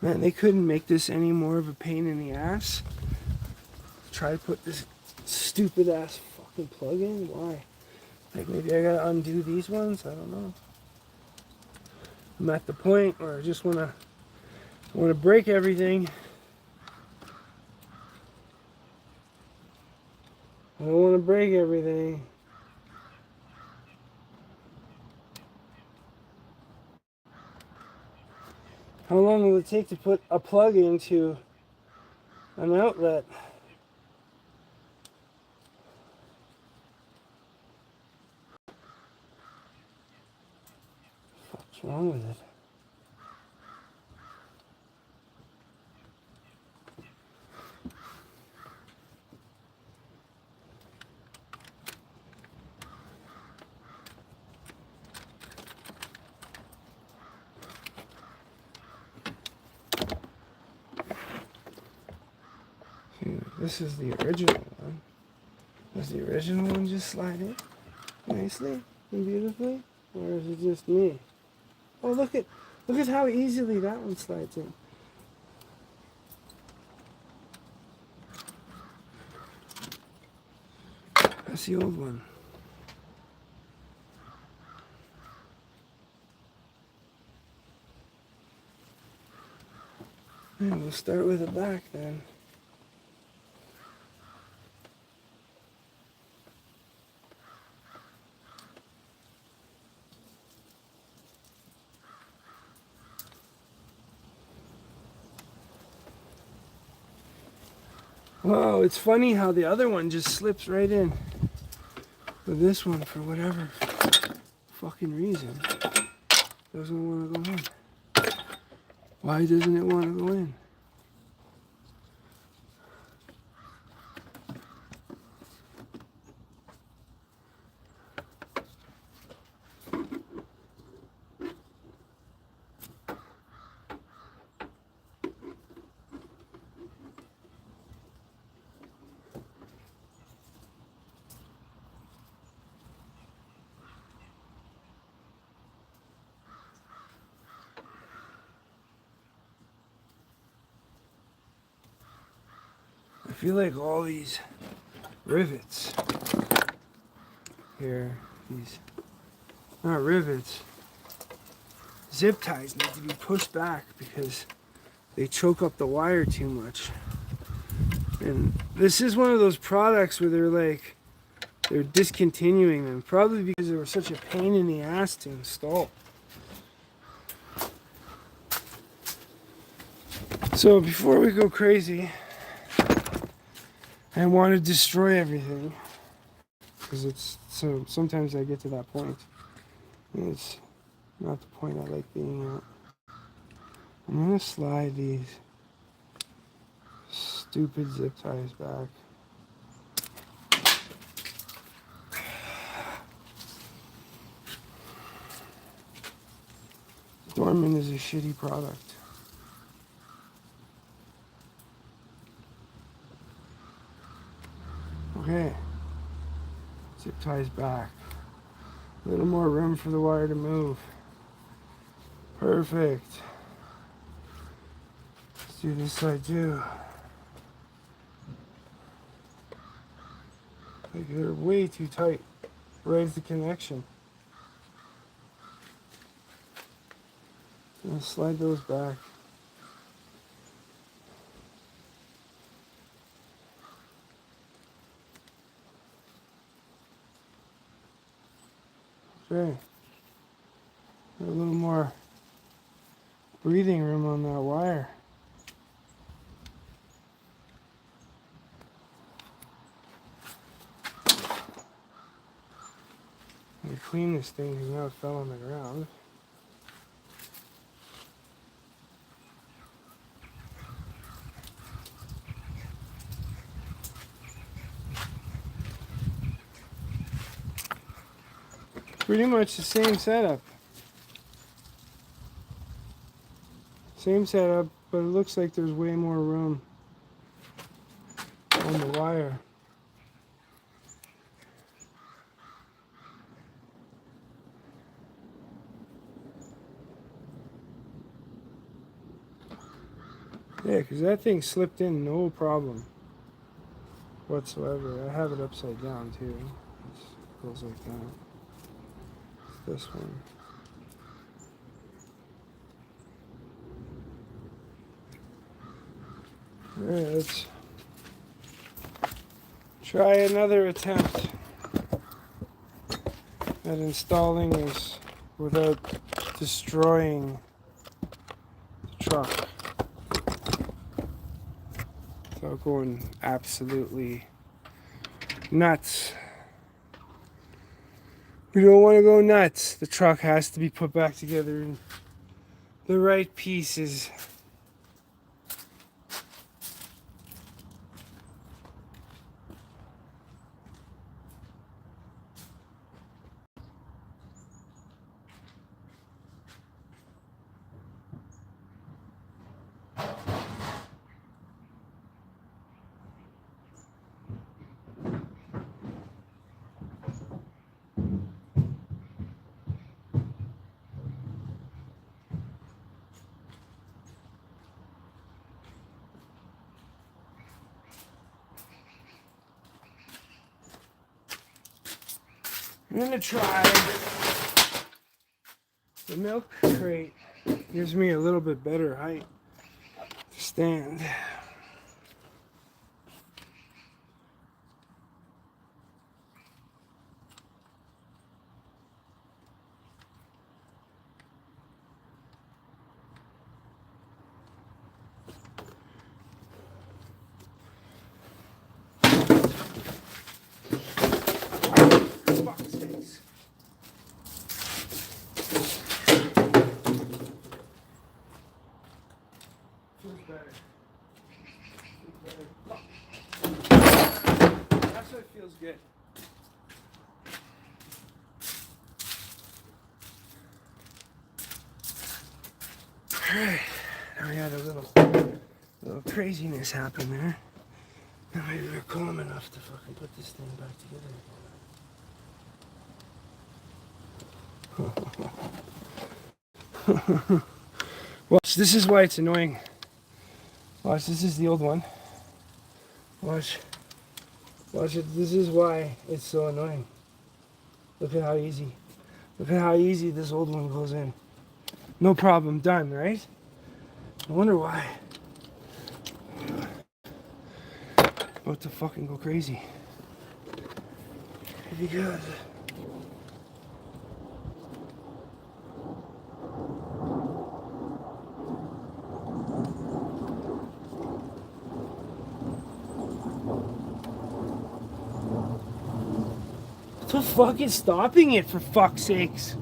Man, they couldn't make this any more of a pain in the ass. Try to put this stupid ass fucking plug in? Why? Like maybe I gotta undo these ones? I don't know. I'm at the point where I just wanna break everything. I don't wanna break everything. How long will it take to put a plug into an outlet? What's wrong with it? this is the original one. Does the original one just slide in nicely and beautifully? Or is it just me? Oh, look at how easily that one slides in. That's the old one. And we'll start with the back then. Wow, it's funny how the other one just slips right in. But this one, for whatever fucking reason, doesn't want to go in. Why doesn't it want to go in? I feel like all these rivets here, these, not rivets, zip ties need to be pushed back because they choke up the wire too much. And this is one of those products where they're discontinuing them, probably because they were such a pain in the ass to install. So before we go crazy, I want to destroy everything, because sometimes I get to that point, and it's not the point I like being at. I'm going to slide these stupid zip ties back. Dorman is a shitty product. Okay, zip ties back. A little more room for the wire to move. Perfect. Let's do this side too. Like they're way too tight. Right at the connection. I'm gonna slide those back. Okay. A little more breathing room on that wire. I'm gonna clean this thing because now it fell on the ground. Pretty much the same setup. Same setup, but it looks like there's way more room on the wire. Yeah, because that thing slipped in no problem whatsoever. I have it upside down too. It goes like that. This one. Alright, let's try another attempt at installing this without destroying the truck. Without going absolutely nuts. We don't want to go nuts. The truck has to be put back together in the right pieces. I'm gonna try the milk crate. Gives me a little bit better height to stand. That's what feels good. Alright, now we had a little craziness happen there. Now maybe we're calm enough to fucking put this thing back together. Watch, this is why it's annoying. Watch, this is the old one. Watch it, this is why it's so annoying. Look at how easy. Look at how easy this old one goes in. No problem, done, right? I wonder why. About to fucking go crazy. Because what the fuck is stopping it, for fuck's sakes?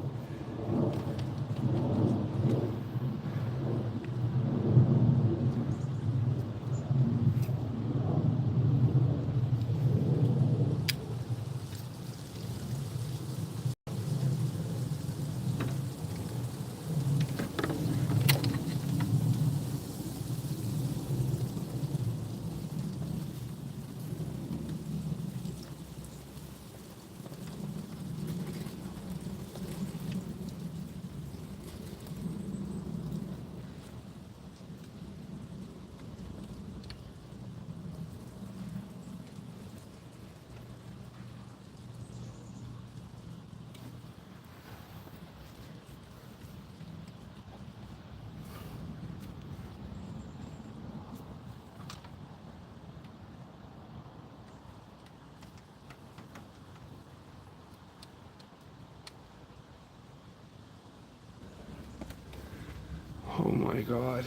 Oh my god.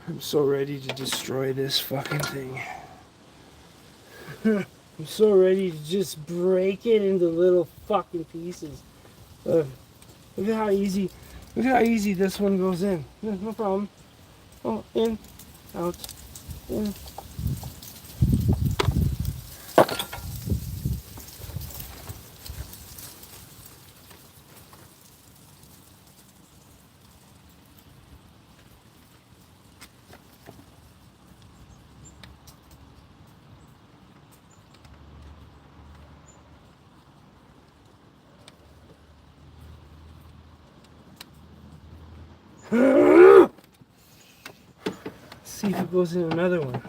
I'm so ready to destroy this fucking thing. I'm so ready to just break it into little fucking pieces. Look at how easy this one goes in. No problem. Oh, in, out, in. See if it goes in another one.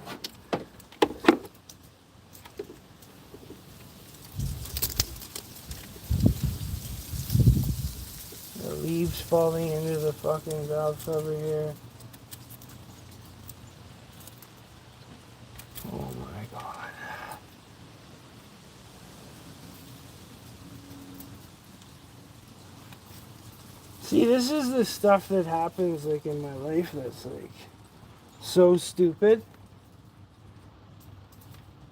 The leaves falling into the fucking valve cover here. Oh my god. See, this is the stuff that happens like in my life that's like so stupid.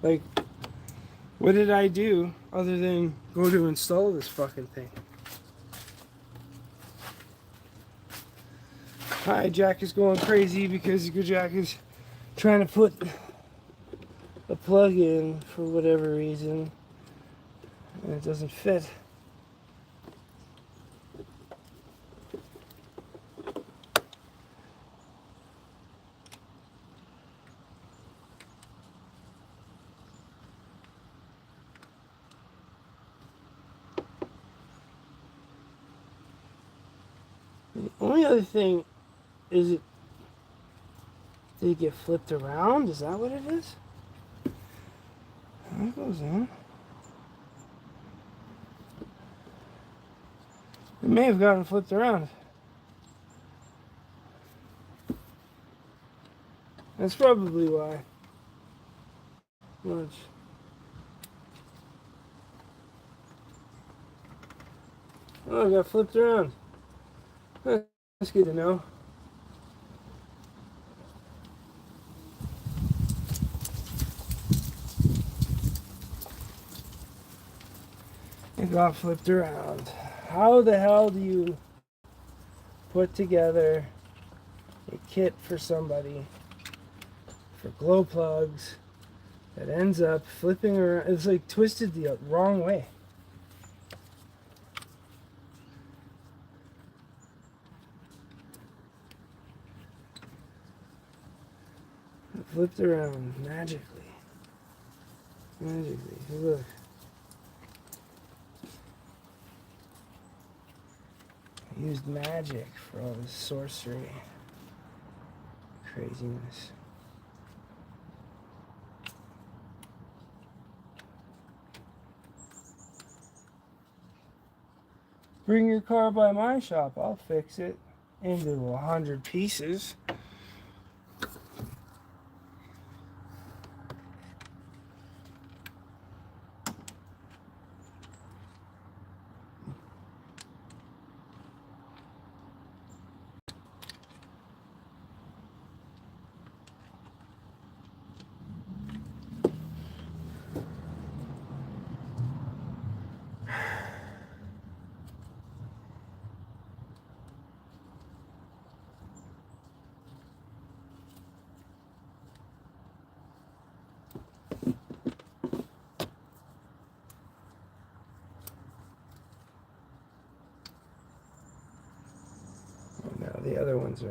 Like, what did I do other than go to install this fucking thing? Hi, Jack is going crazy because Jack is trying to put a plug in for whatever reason and it doesn't fit. The only other thing is, did it get flipped around? Is that what it is? That goes in. It may have gotten flipped around. That's probably why. Watch. Oh, it got flipped around. That's good to know. It got flipped around. How the hell do you put together a kit for somebody for glow plugs that ends up flipping around? It's like twisted the wrong way. It flipped around magically. Magically. Look. I used magic for all this sorcery. Craziness. Bring your car by my shop. I'll fix it into 100 pieces. The other ones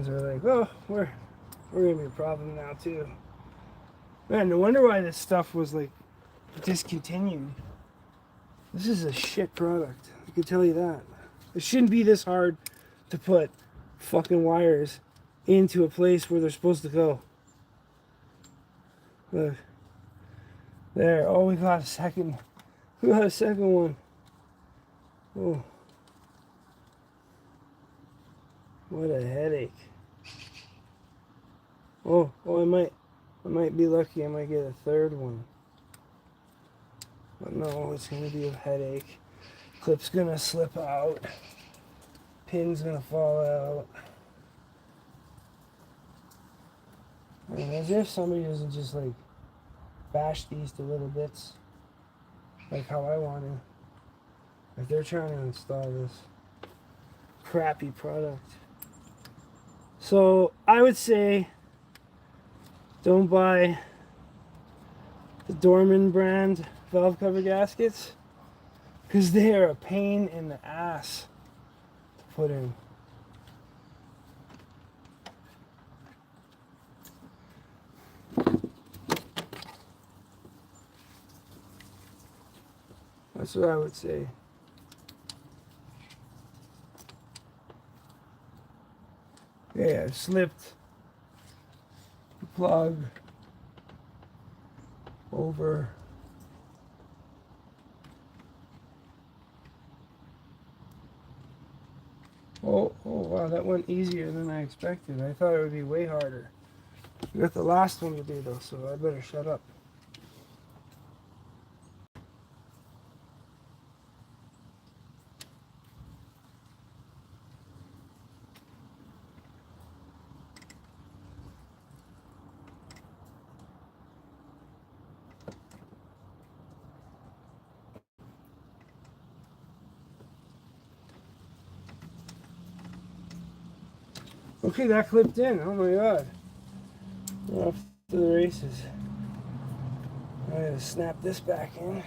are like, oh, we're gonna be a problem now too. Man, no wonder why this stuff was like discontinued. This is a shit product. I can tell you that. It shouldn't be this hard to put fucking wires into a place where they're supposed to go. Look. There. Oh, we got a second. We got a second one. Oh. What a headache. Oh, I might be lucky. I might get a third one. But no, it's gonna be a headache. Clip's gonna slip out. Pin's gonna fall out. And as if somebody doesn't just like bash these to little bits, like how I want to. Like they're trying to install this crappy product. So I would say don't buy the Dorman brand valve cover gaskets because they are a pain in the ass to put in. That's what I would say. Yeah, I've slipped the plug over. Oh wow, that went easier than I expected. I thought it would be way harder. We got the last one to do though, so I better shut up. Okay, that clipped in. Oh my god. We're off to the races. I gotta snap this back in.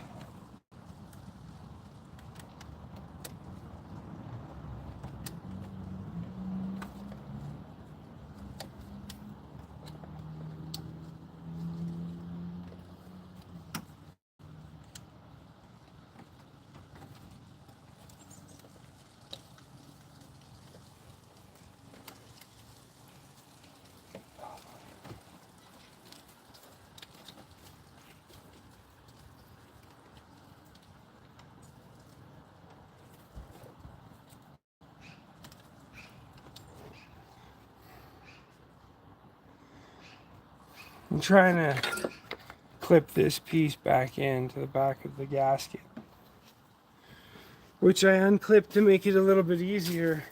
I'm trying to clip this piece back into the back of the gasket, which I unclipped to make it a little bit easier.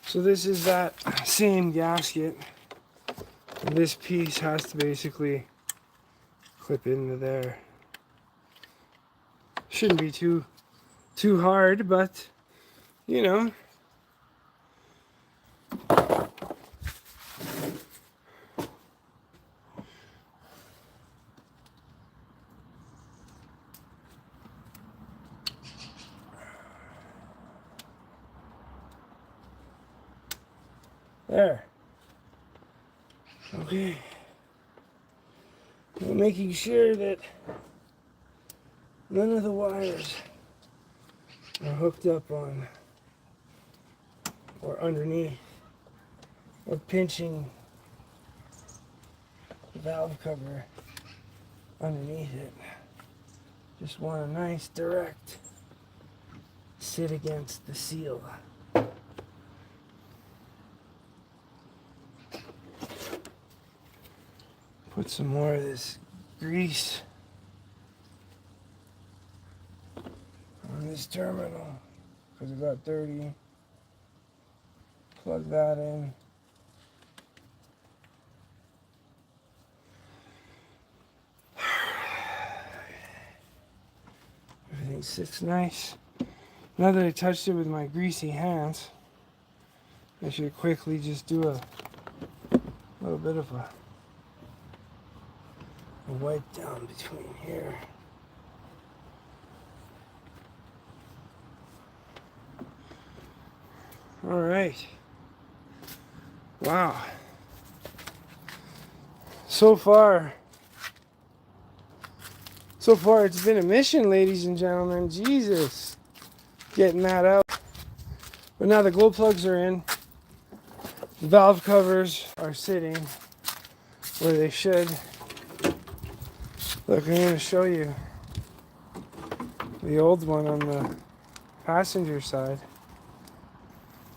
So this is that same gasket. And this piece has to basically clip into there. Shouldn't be too hard, but you know. There. Okay. I'm making sure that none of the wires are hooked up on or underneath or pinching the valve cover underneath it. Just want a nice direct sit against the seal. Put some more of this grease on this terminal because it got dirty. Plug that in. Everything sits nice. Now that I touched it with my greasy hands, I should quickly just do a little bit of a wipe down between here. All right. Wow. So far it's been a mission, ladies and gentlemen. Jesus. Getting that out. But now the glow plugs are in. The valve covers are sitting where they should. Look, I'm going to show you the old one on the passenger side.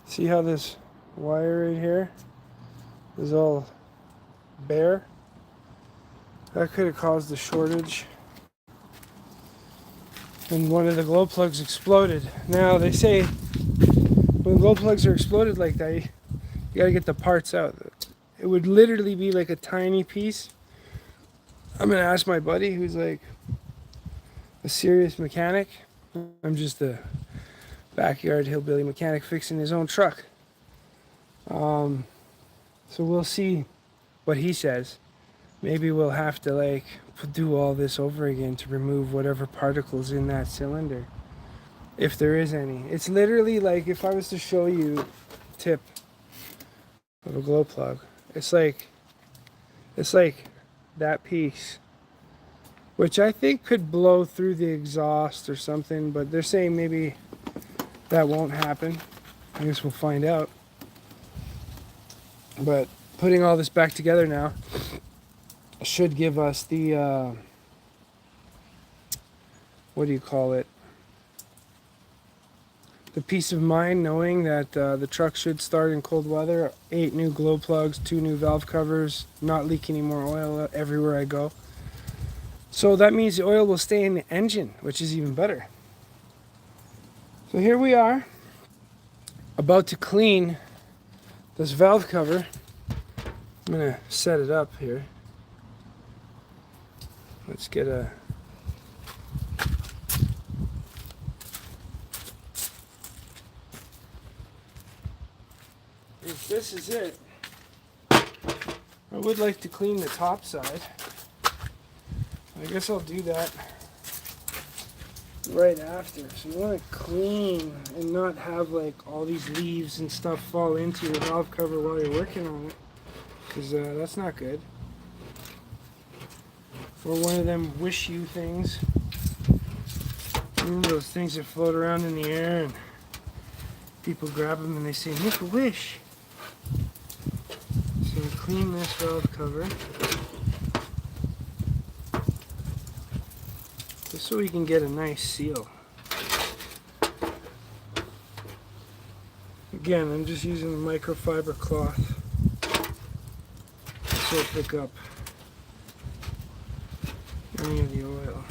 See how this wire right here is all bare? That could have caused a shortage. And one of the glow plugs exploded. Now they say when glow plugs are exploded like that, you gotta get the parts out. It would literally be like a tiny piece. I'm gonna ask my buddy who's like a serious mechanic. I'm just a backyard hillbilly mechanic fixing his own truck. So we'll see what he says. Maybe we'll have to like do all this over again to remove whatever particles in that cylinder, if there is any. It's literally like if I was to show you a tip of a glow plug, it's like that piece, which I think could blow through the exhaust or something, but they're saying maybe that won't happen. I guess we'll find out. But putting all this back together now should give us the what do you call it, the peace of mind knowing that the truck should start in cold weather. 8 new glow plugs, 2 new valve covers, not leak any more oil everywhere I go. So that means the oil will stay in the engine, which is even better. So here we are, about to clean this valve cover. I'm gonna set it up here. Let's get a if this is it, I would like to clean the top side. I guess I'll do that right after. So you want to clean and not have like all these leaves and stuff fall into your valve cover while you're working on it, because that's not good. Or one of them wish you things. Remember those things that float around in the air and people grab them and they say, make a wish. So clean this valve cover, just so we can get a nice seal. Again, I'm just using the microfiber cloth to pick up any of the oil.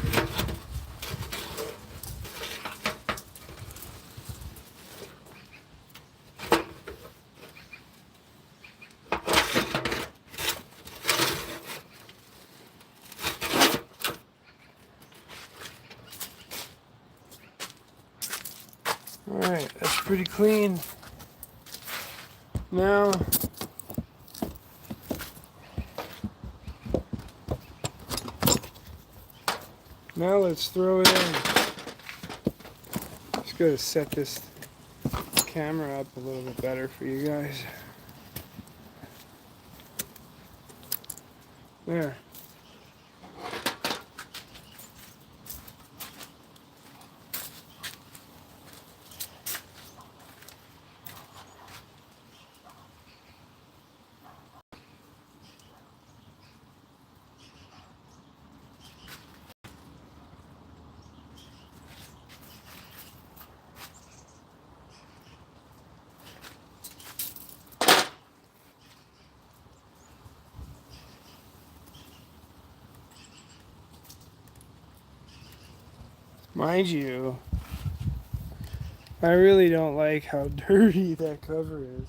Alright, that's pretty clean. Now let's throw it in. Just gotta set this camera up a little bit better for you guys. There. Mind you, I really don't like how dirty that cover is.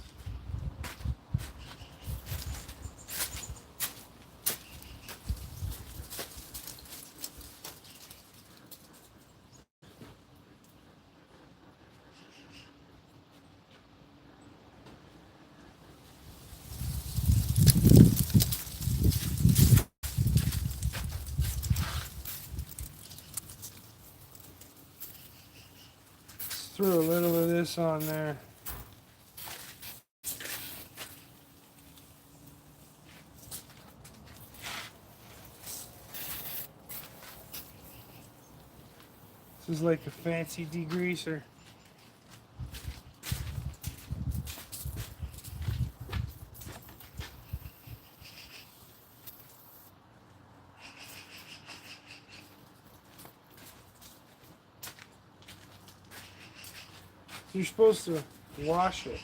Throw a little of this on there. This is like a fancy degreaser. You're supposed to wash it,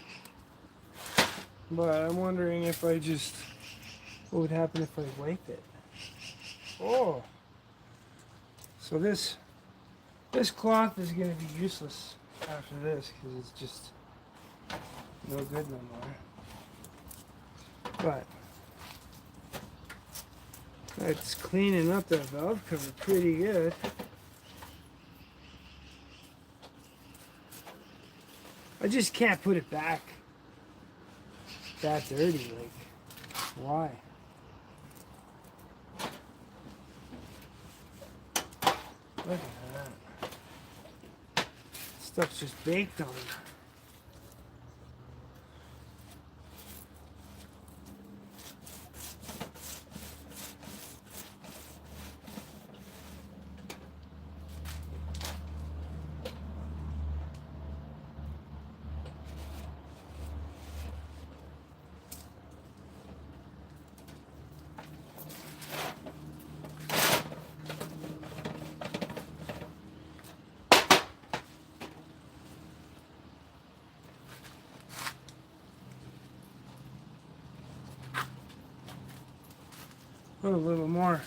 but I'm wondering if what would happen if I wipe it. Oh, so this cloth is going to be useless after this because it's just no good no more. But that's cleaning up that valve cover pretty good. I just can't put it back that dirty. Like, why? Look at that. Stuff's just baked on. Oh, a little more.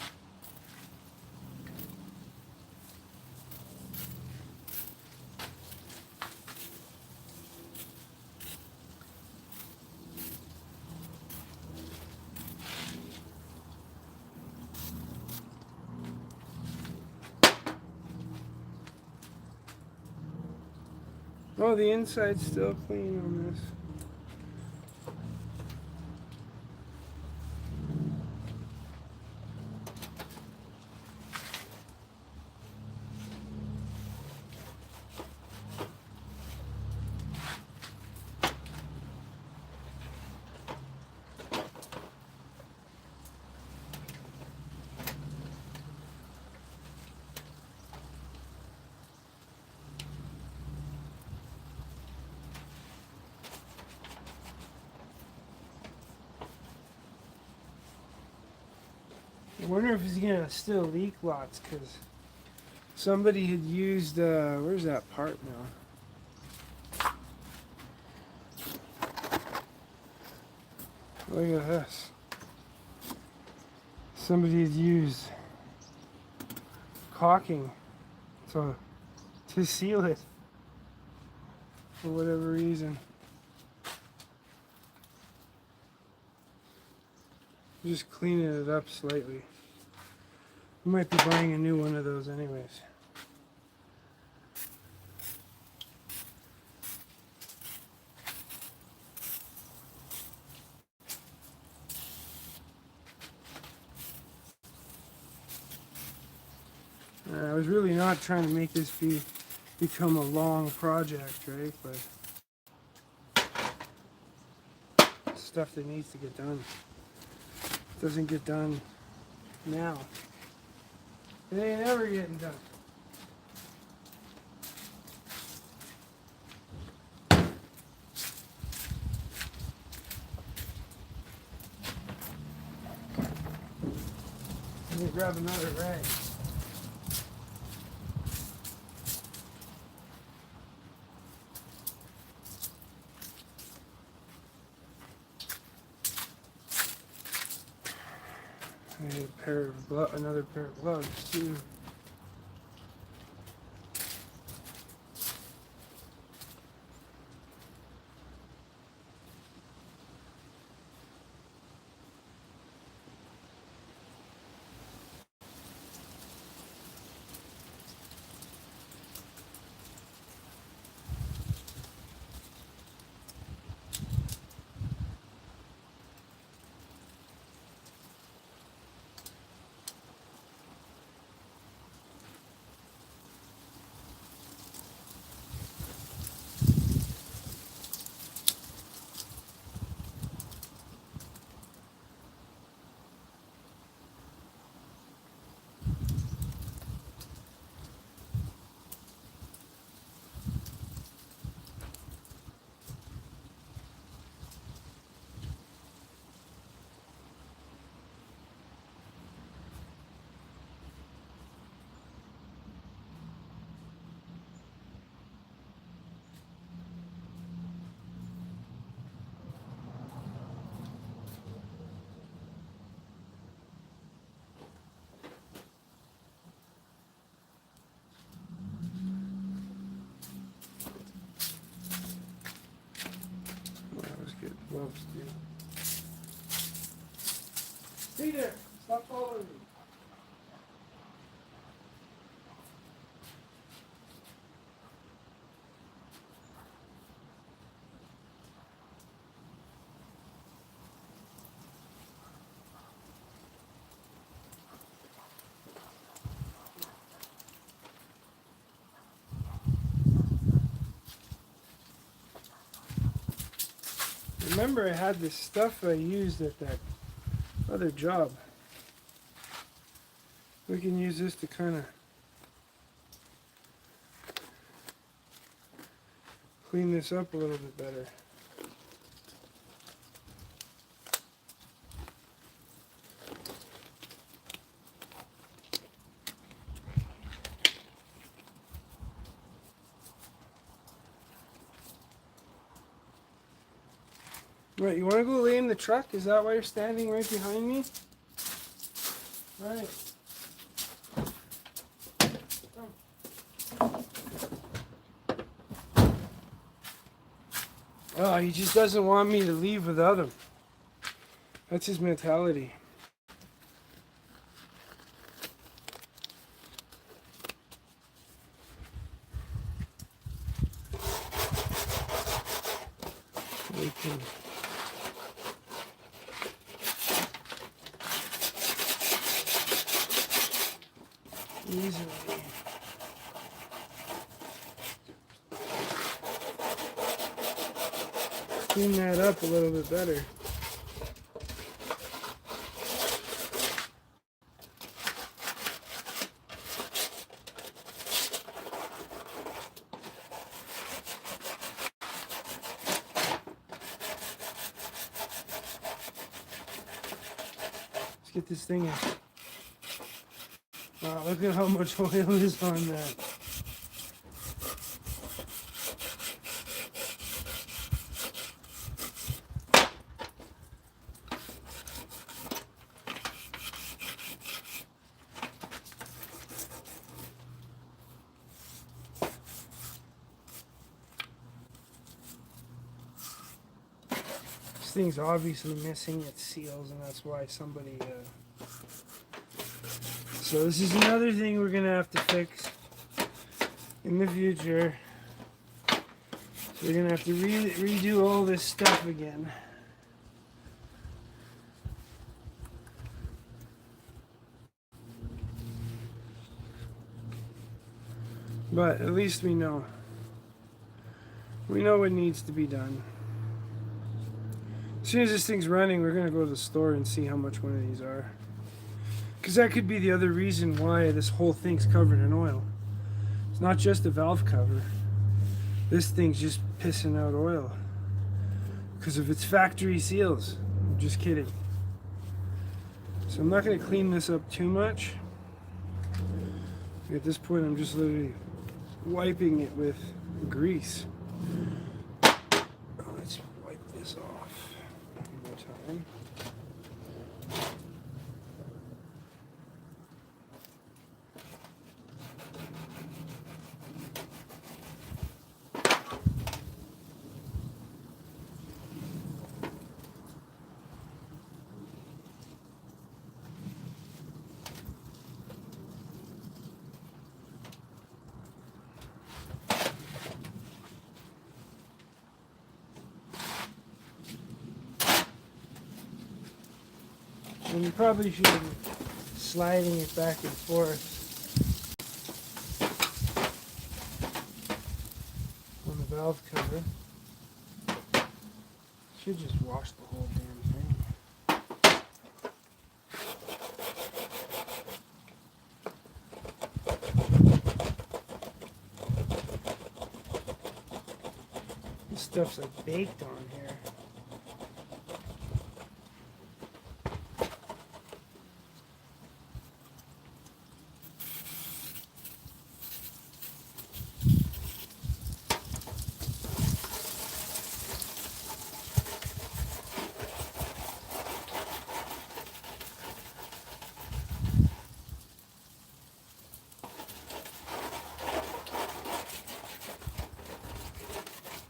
Oh, the inside's still clean on this. I wonder if it's gonna still leak lots because somebody had used where's that part now? Look at this. Somebody had used caulking to seal it for whatever reason. Just cleaning it up slightly. I might be buying a new one of those anyways. I was really not trying to make this become a long project, right? But stuff that needs to get done. Doesn't get done now. It ain't ever getting done. Let me grab another rag. I need another pair of gloves too. Gloves too. Stay there. Stop following me. Remember, I had this stuff I used at that other job. We can use this to kind of clean this up a little bit better. Right, you want to go lay in the truck? Is that why you're standing right behind me? Right. Oh, he just doesn't want me to leave without him. That's his mentality. We can easily clean that up a little bit better. Let's get this thing in. Wow, look at how much oil is on that. thing's obviously missing its seals, and that's why somebody... So this is another thing we're going to have to fix in the future. So we're going to have to redo all this stuff again. But at least we know. We know what needs to be done. As soon as this thing's running, we're going to go to the store and see how much one of these are. Because that could be the other reason why this whole thing's covered in oil. It's not just a valve cover. This thing's just pissing out oil. Because of its factory seals. I'm just kidding. So I'm not going to clean this up too much. At this point, I'm just literally wiping it with grease. Let's wipe this off one more time. And you probably shouldn't be sliding it back and forth on the valve cover. Should just wash the whole damn thing. This stuff's like baked on here.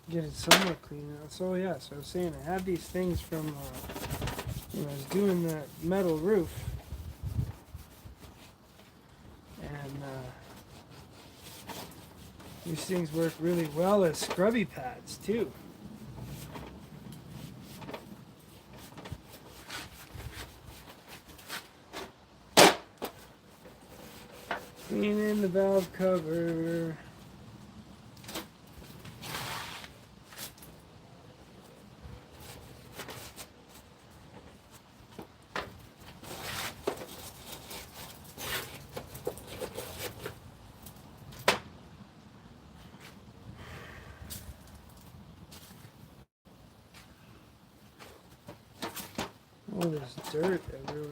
Get it somewhat clean out. So yeah, so I was saying I had these things from when I was doing that metal roof, and these things work really well as scrubby pads too. Cleaning the valve cover. Oh, there's dirt everywhere.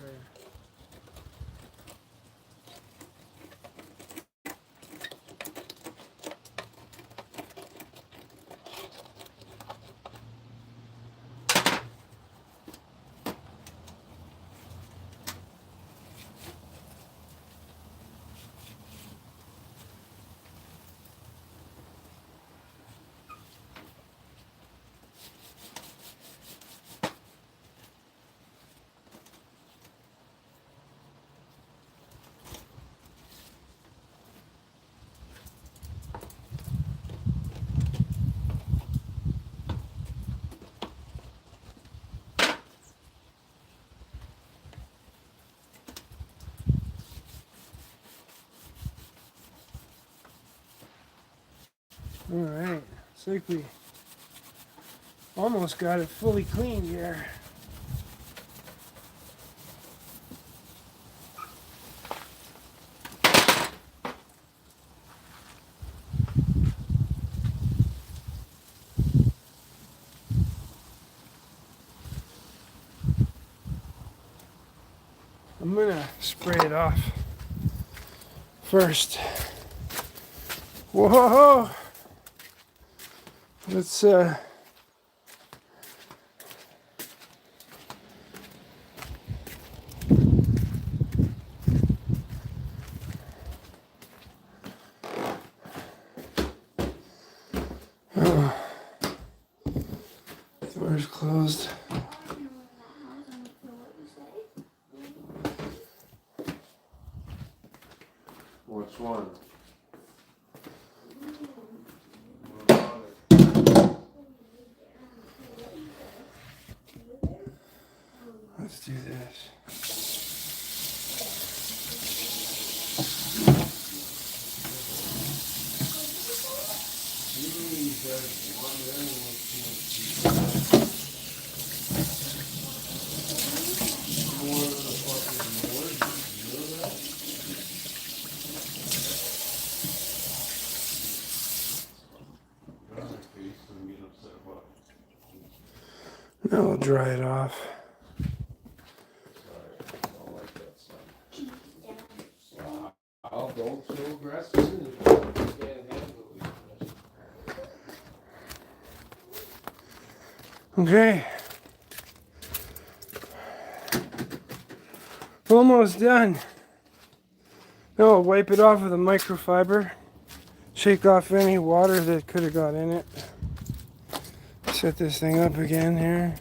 Alright, looks like we almost got it fully cleaned here. I'm gonna spray it off first. Whoa! Let's door's closed. Now we'll dry it off. Don't throw grass. Okay. Almost done. Now I'll wipe it off with a microfiber. Shake off any water that could have got in it. Set this thing up again here.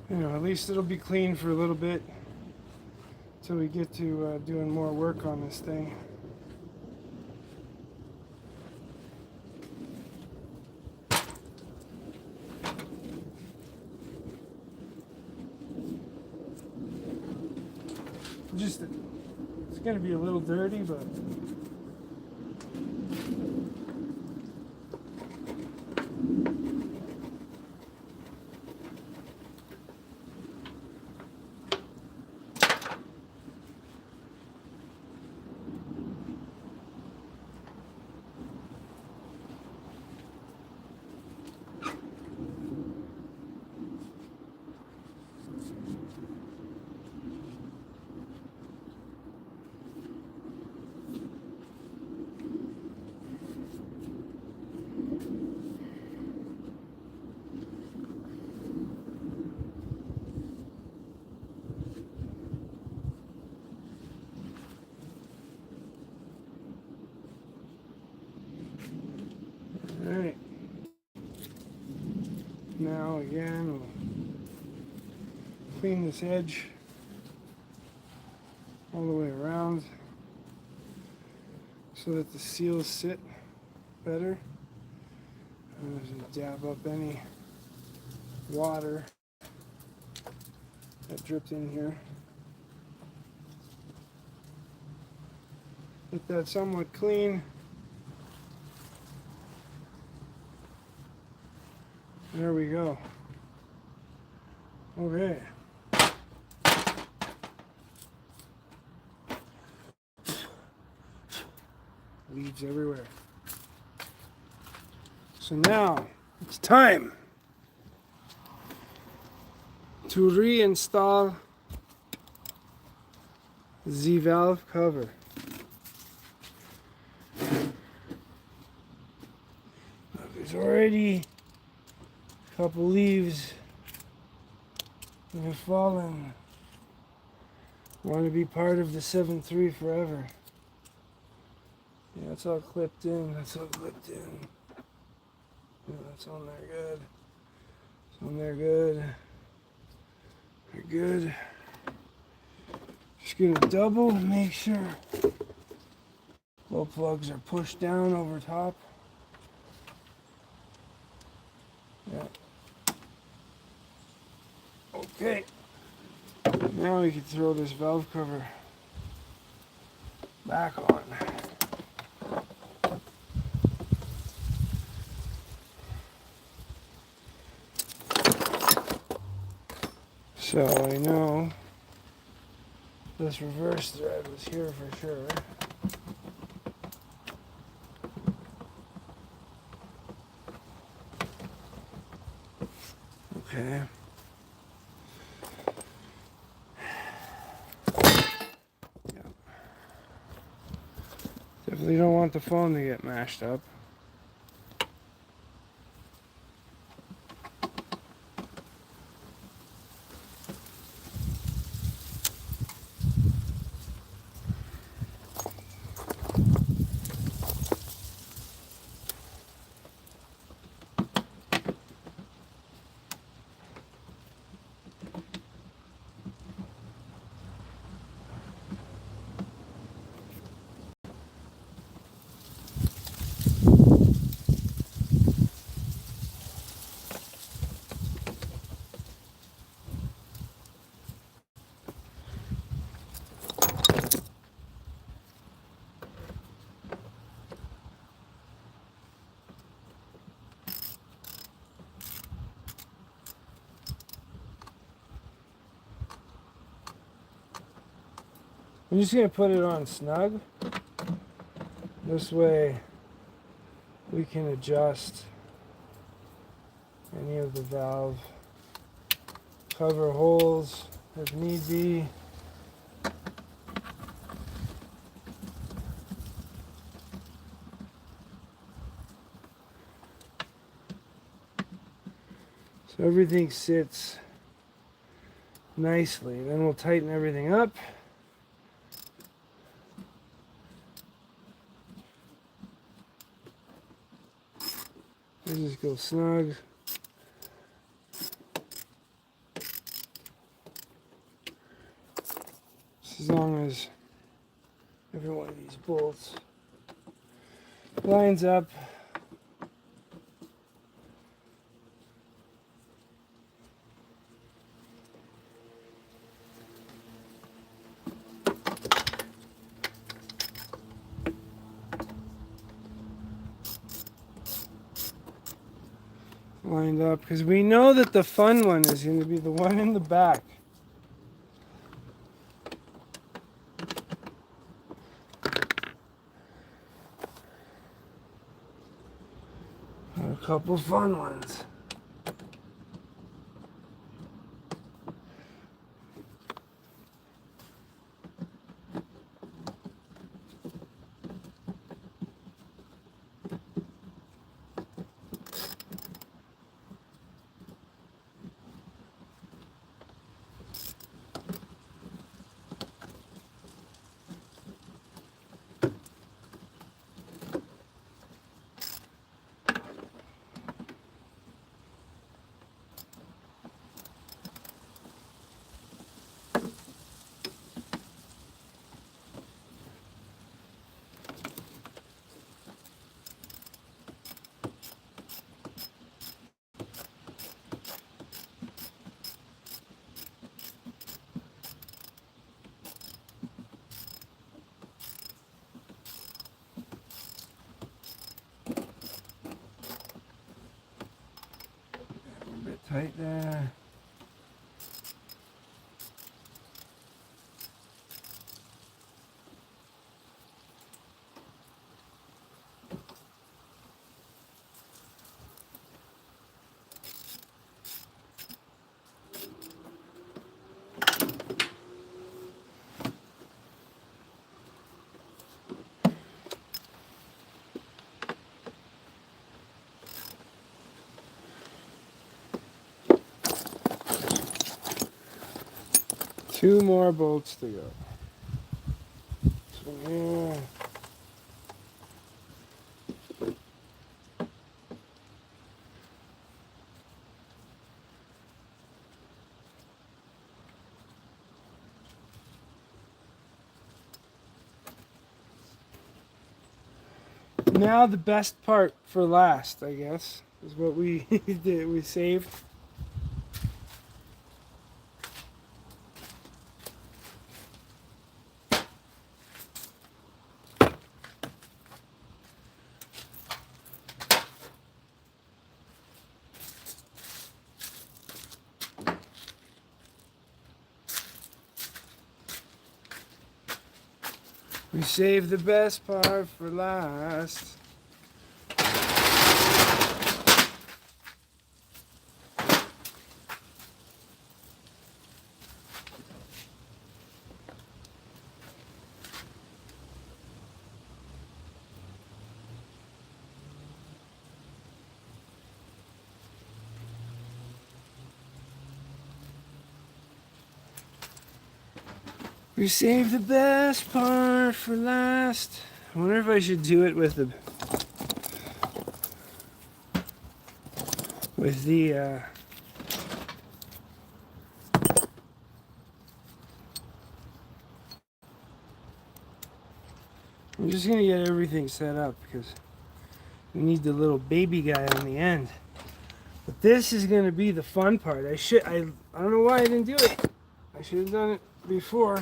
You know, at least it'll be clean for a little bit until we get to doing more work on this thing. Just, it's going to be a little dirty, but alright. Now again, we'll clean this edge all the way around so that the seals sit better. And just dab up any water that dripped in here. Get that somewhat clean. There we go. Okay. Leaves everywhere. So now it's time to reinstall the valve cover. There's already a couple leaves that have fallen. Want to be part of the 7.3 forever. Yeah, it's all clipped in. That's all clipped in. Yeah, that's on there good. It's on there good. They're good. Just gonna double, make sure both plugs are pushed down over top. Yeah. Okay. Now we can throw this valve cover back on. So I know this reverse thread was here for sure. Okay. Yeah. Definitely don't want the foam to get mashed up. I'm just going to put it on snug. This way we can adjust any of the valve cover holes if need be. So everything sits nicely. Then we'll tighten everything up. I just go snug. Just as long as every one of these bolts lines up. Lined up, because we know that the fun one is going to be the one in the back. A couple fun ones. A bit tight there. Two more bolts to go. So here. Now the best part for last, I guess, is what we did. We saved. We saved the best part for last. We saved the best part for last. I wonder if I should do it with the I'm just gonna get everything set up because we need the little baby guy on the end. But this is gonna be the fun part. I don't know why I didn't do it. I should have done it before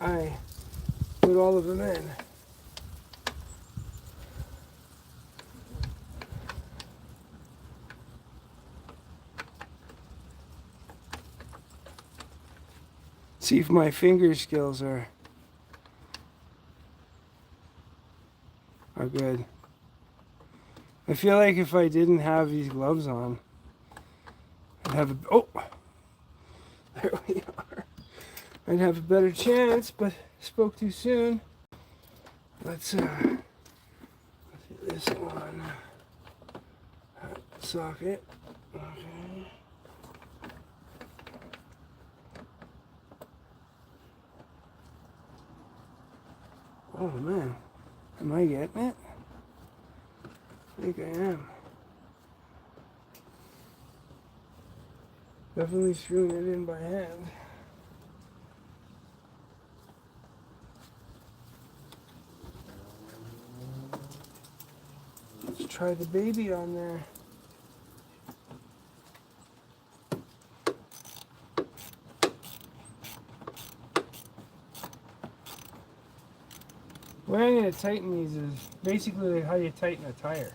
I put all of them in. See if my finger skills are good. I feel like if I didn't have these gloves on, I'd have a, oh, there we are. I'd have a better chance, but spoke too soon. Let's get this on socket. Okay. Oh man, am I getting it? I think I am. Definitely screwing it in by hand. Let's try the baby on there. The way I'm going to tighten these is basically how you tighten a tire.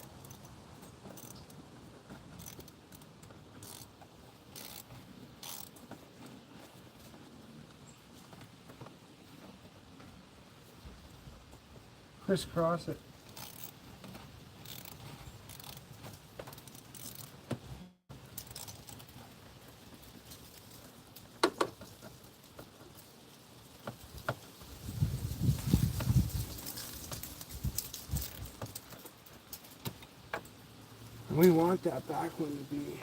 Crisscross it. We want that back one to be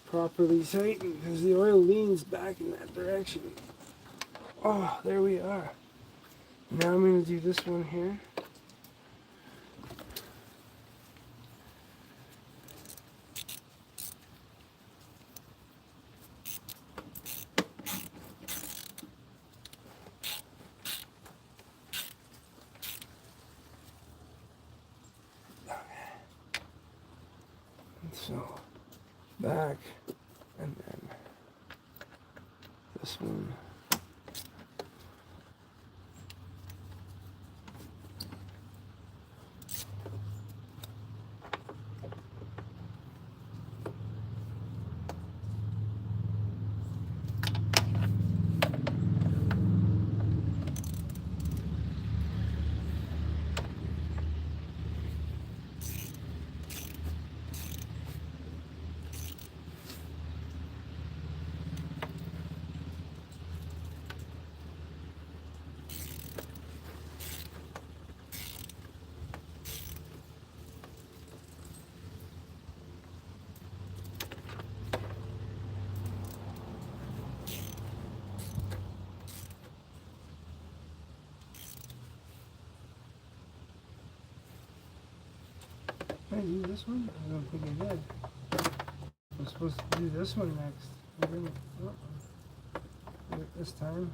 properly tightened because the oil leans back in that direction. Oh, there we are. Now I'm going to do this one here. So, back, and then this one. Did I do this one? I don't think I did. I'm supposed to do this one next. I didn't. Do it this time.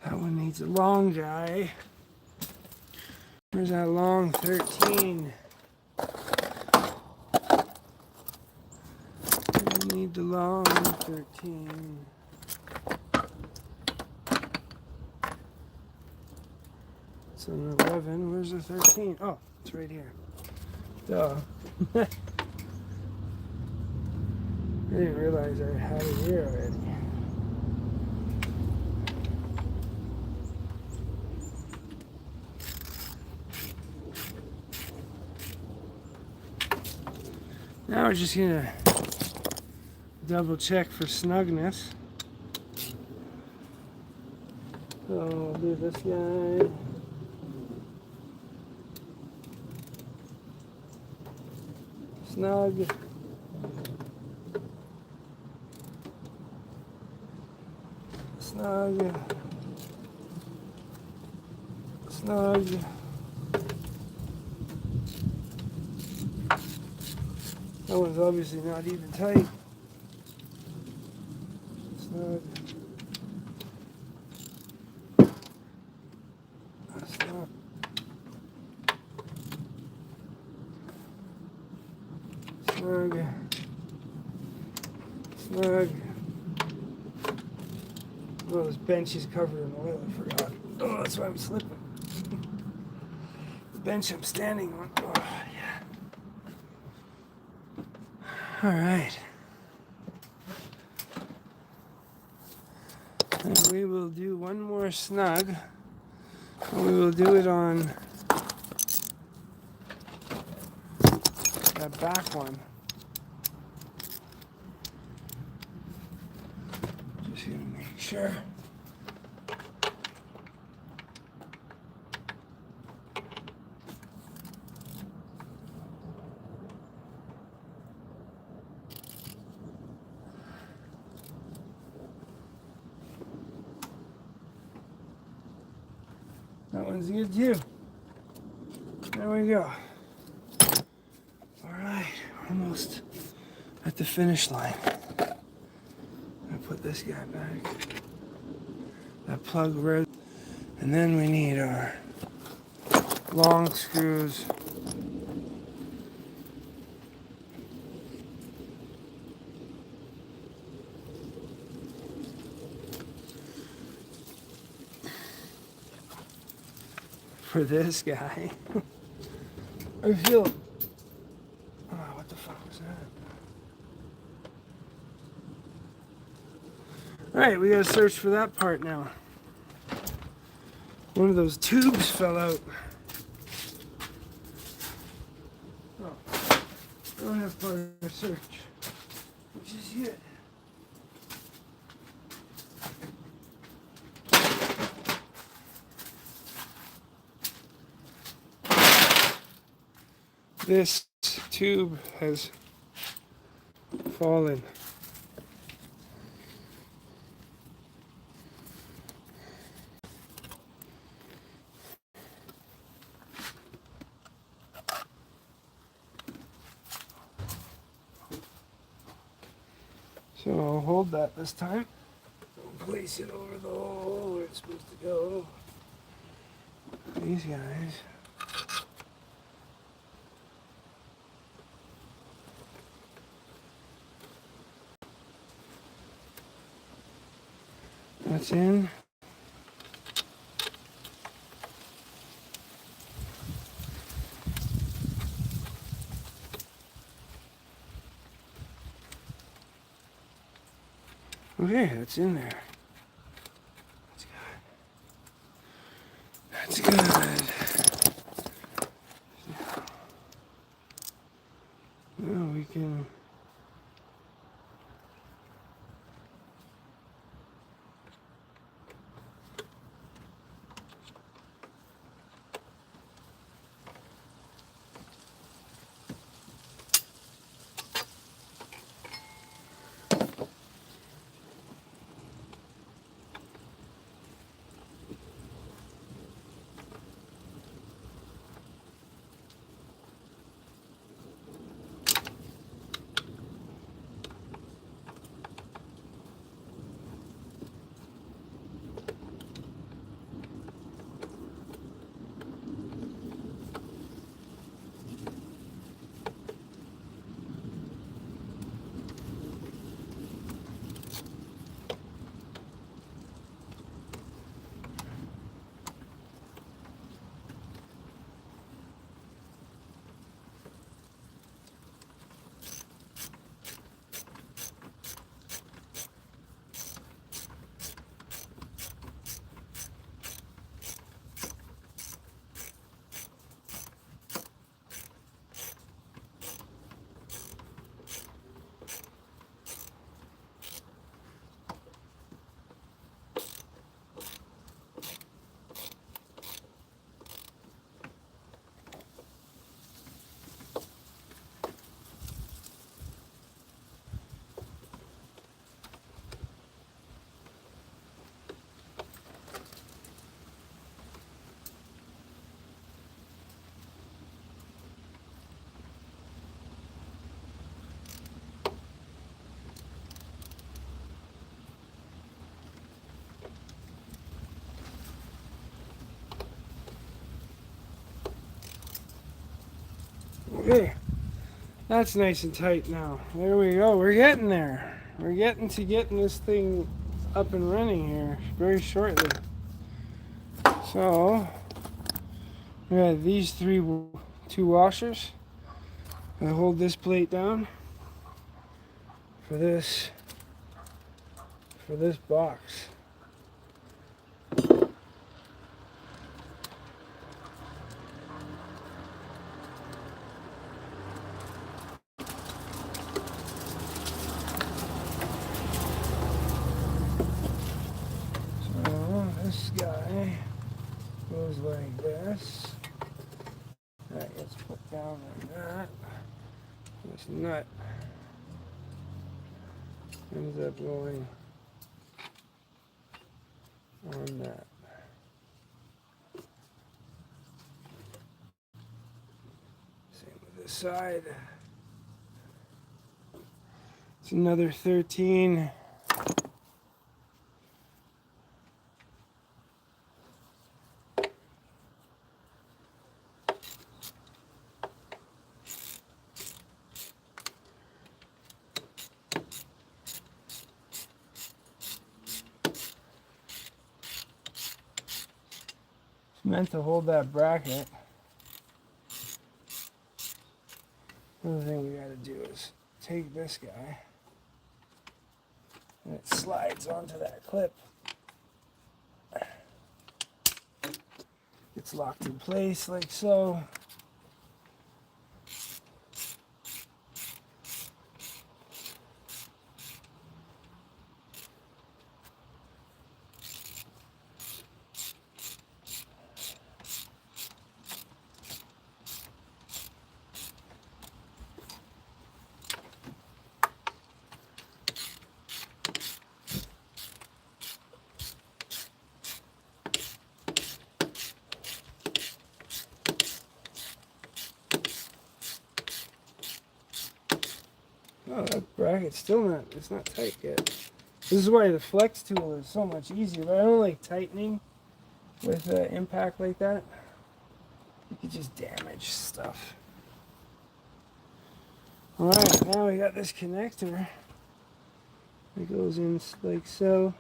That one needs a long guy. Where's that long 13? We need the long 13. It's an 11. Where's the 13? Oh, it's right here. Duh. I didn't realize I had it here already. Now we're just gonna double check for snugness. So I'll do this guy. Snug. Snug. Snug. That one's obviously not even tight. Snug. Stop. Snug. Snug. Oh, this bench is covered in oil, I forgot. Oh, that's why I'm slipping. The bench I'm standing on. Oh, yeah. Alright. And we will do one more snug. And we will do it on that back one. Just gonna make sure. That one's good too. There we go. Alright, almost at the finish line. I'll put this guy back. That plug red. And then we need our long screws. For this guy. I feel. Oh, what the fuck was that? Alright, we gotta search for that part now. One of those tubes fell out. Oh, I don't have part of the search, which is good. This tube has fallen. So I'll hold that this time. I'll place it over the hole where it's supposed to go. These guys. That's in. Okay, that's in there. That's good. That's good. Now we can. Okay, that's nice and tight now. There we go. We're getting there. We're getting this thing up and running here very shortly. So we have these two washers that hold this plate down for this box. So this guy goes like this. That gets put down like that. This nut ends up going on that. Same with this side. It's another 13. Meant to hold that bracket. Another thing we gotta do is take this guy and it slides onto that clip. It's locked in place like so. Oh, that bracket's still it's not tight yet. This is why the flex tool is so much easier, but I don't like tightening with impact like that. You could just damage stuff. Alright, now we got this connector. It goes in like so.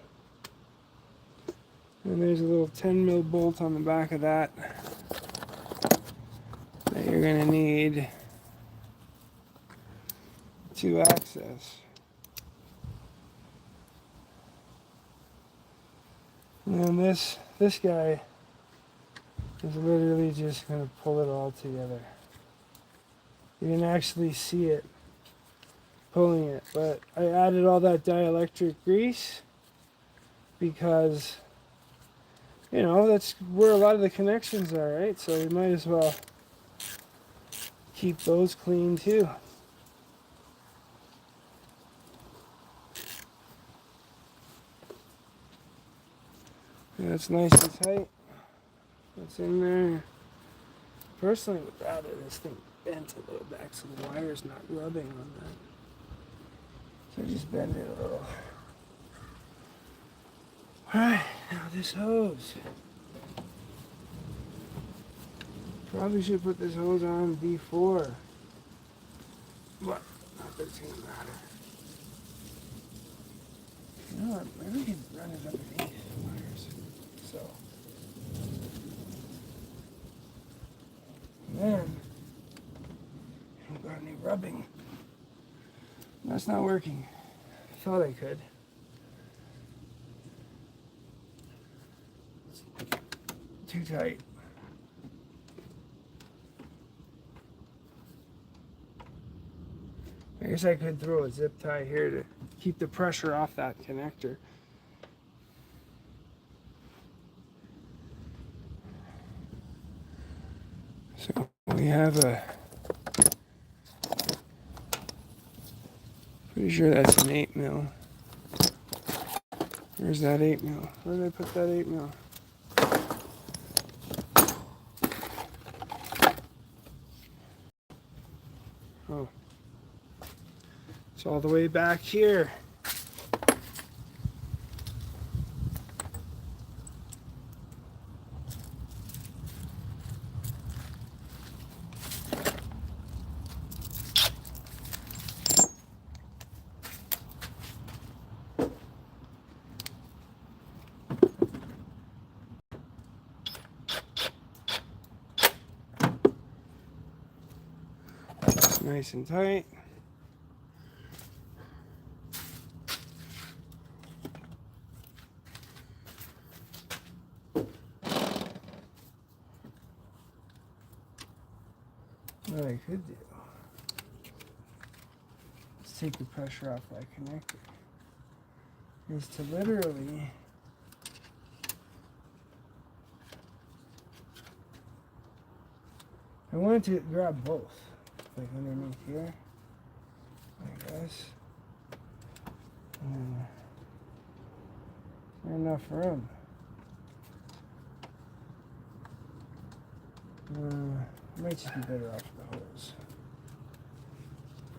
And there's a little 10 mil bolt on the back of that you're going to need to access. And then this guy is literally just going to pull it all together. You can actually see it pulling it, but I added all that dielectric grease because, you know, that's where a lot of the connections are, right? So we might as well keep those clean too. Yeah, that's nice and tight. That's in there. Personally, would rather this thing bent a little back so the wire's not rubbing on that. So just bend it a little. Alright, now this hose. Probably should put this hose on before. But not that it's gonna matter. You know what? Maybe we can run it underneath the wires. So. And then, I don't got any rubbing. That's not working. I thought I could. It's too tight. I guess I could throw a zip tie here to keep the pressure off that connector. So we have a, pretty sure that's an 8 mil. Where's that 8 mil? Where did I put that 8 mil? Oh. It's all the way back here. Nice and tight. What I could do is take the pressure off that connector. Is to literally I wanted to grab both, like underneath here, I guess. And there's enough room. I might just be better off with the hose.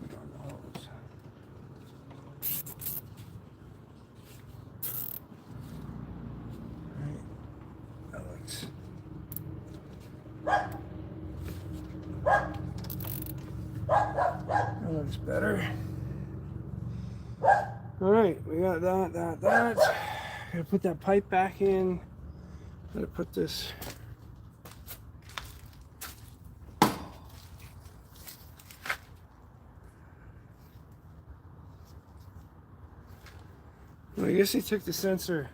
Put on the hose. Right. That looks better. Alright, we got that. Gotta put that pipe back in. Gotta put this. Well, I guess he took the sensor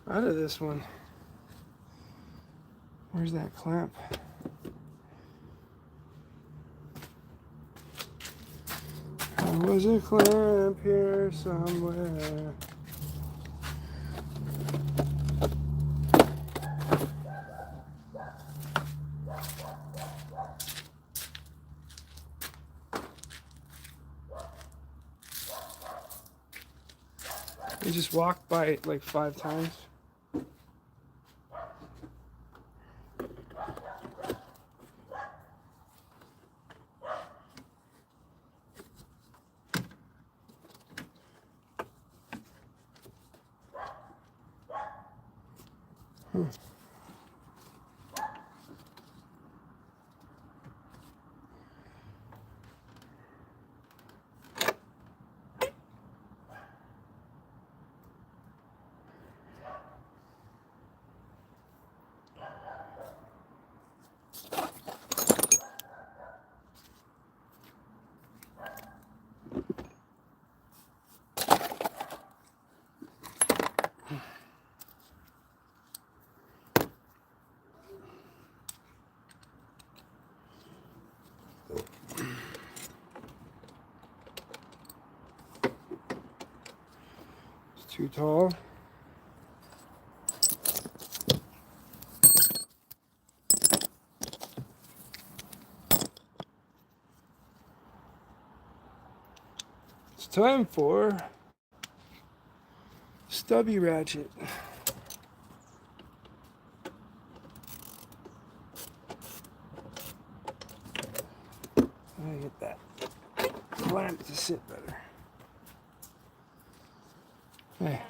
out of this one. Where's that clamp? There was a clamp here somewhere. I just walked by it like 5 times. Too tall. It's time for stubby ratchet. I get that clamp to sit better. Hey.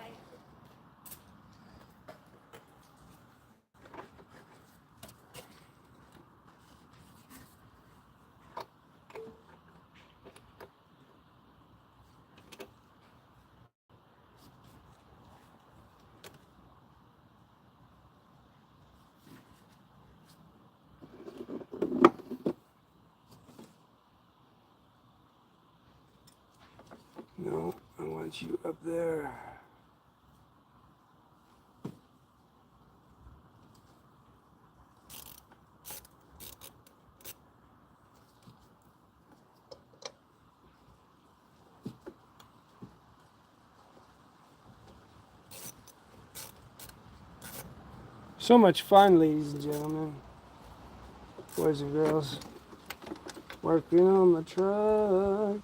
No, I want you up there. So much fun, ladies and gentlemen, boys and girls, working on the truck.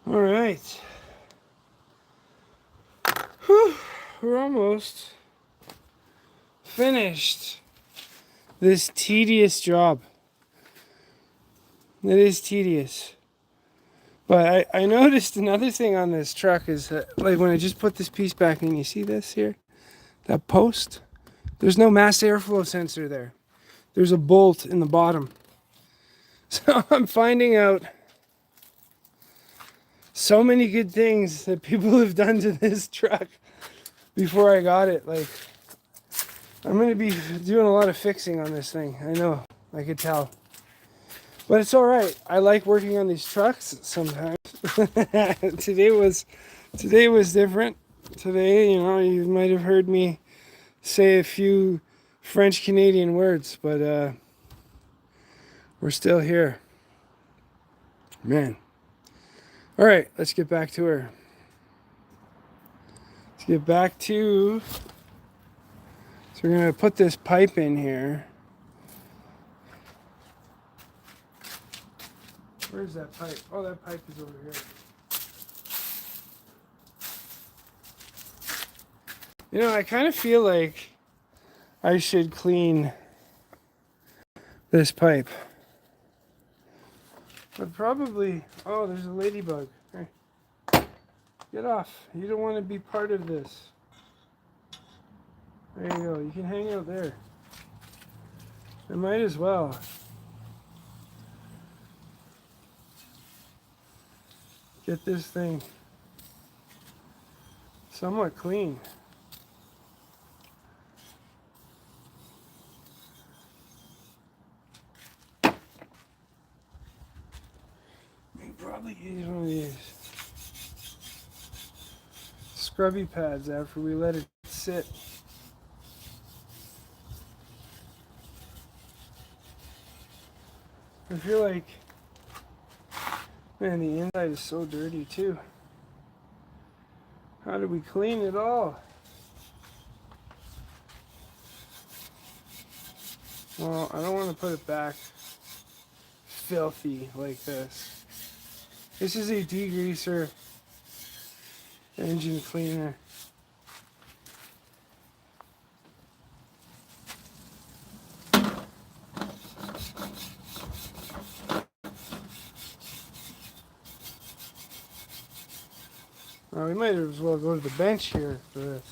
All right. Whew, we're almost finished this tedious job. It is tedious. But I noticed another thing on this truck is that, like, when I just put this piece back in, you see this here? That post? There's no mass airflow sensor there. There's a bolt in the bottom. So I'm finding out so many good things that people have done to this truck before I got it. Like, I'm going to be doing a lot of fixing on this thing. I know, I could tell. But it's all right. I like working on these trucks sometimes. Today was different. Today, you know, you might have heard me say a few French Canadian words, but we're still here. Man. All right, let's get back to her. Let's get back to... So we're going to put this pipe in here. Where's that pipe? Oh, that pipe is over here. You know, I kind of feel like I should clean this pipe. But probably... Oh, there's a ladybug. Hey, get off. You don't want to be part of this. There you go. You can hang out there. I might as well. Get this thing somewhat clean. We probably use one of these scrubby pads after we let it sit. I feel like, man, the inside is so dirty too. How do we clean it all? Well, I don't want to put it back filthy like this. This is a degreaser engine cleaner. We might as well go to the bench here for this.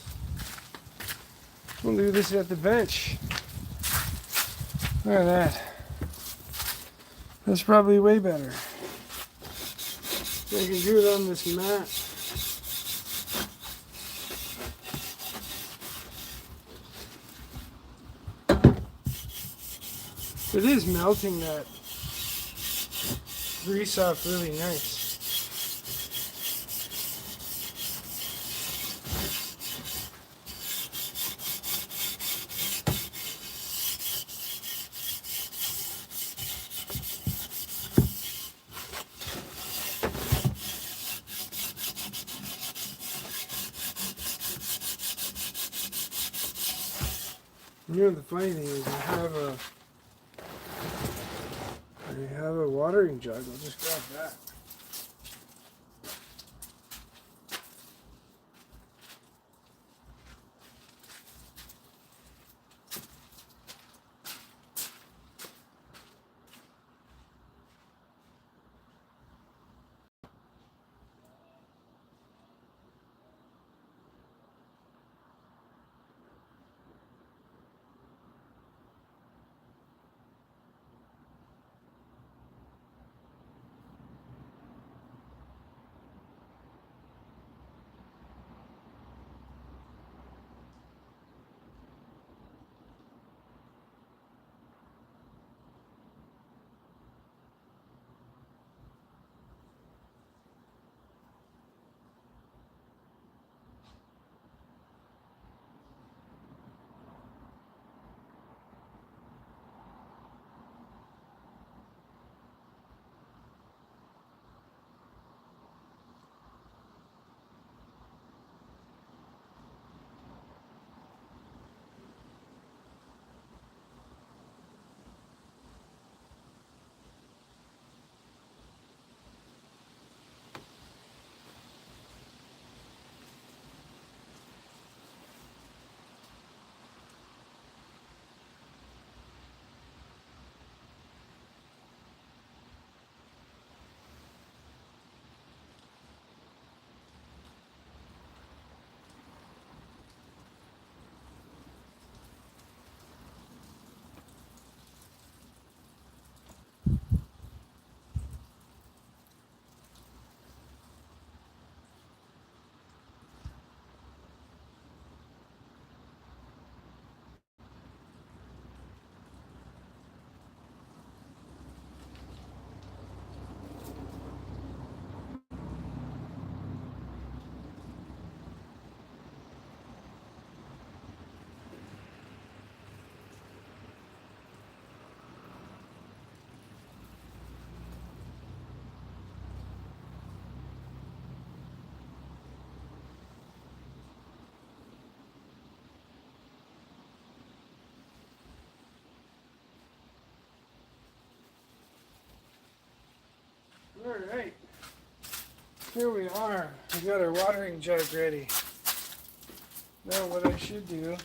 We'll do this at the bench. Look at that. That's probably way better. I can do it on this mat. It is melting that grease off really nice. You know, the funny thing is I have a watering jug. I'll just grab that. Alright, here we are. We got our watering jug ready. Now what I should do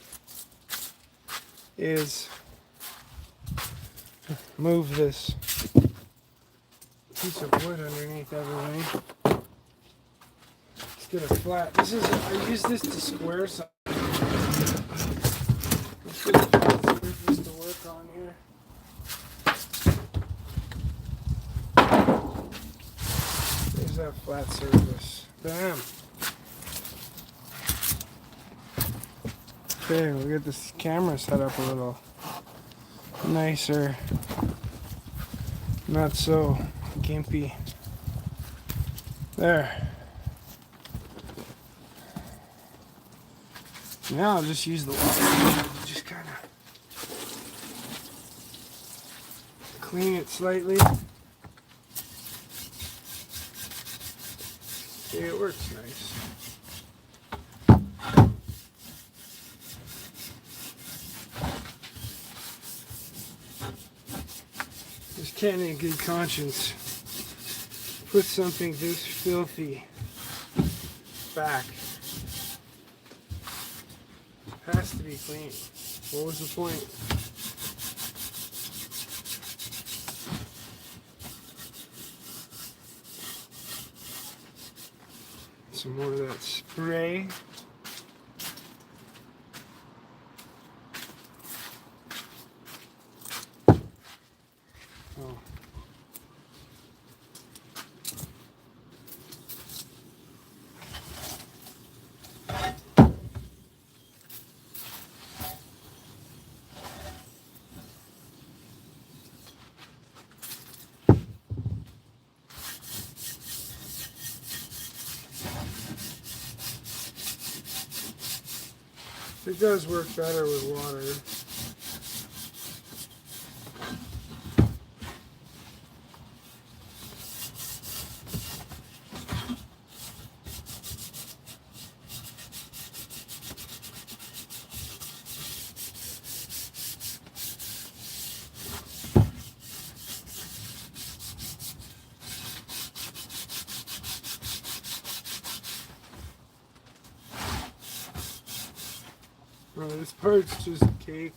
is move this piece of wood underneath everything. Let's get a flat. I use this to square something. Let's get a flat surface to work on here. There's that flat surface. Bam. Okay, we'll get this camera set up a little nicer. Not so gimpy. There. Now I'll just use the water to just kind of clean it slightly. Okay, it works nice. Just can't in good conscience put something this filthy back. Has to be clean. What was the point? Some more of that spray. Oh. It does work better with water. Oh, this part's just cake.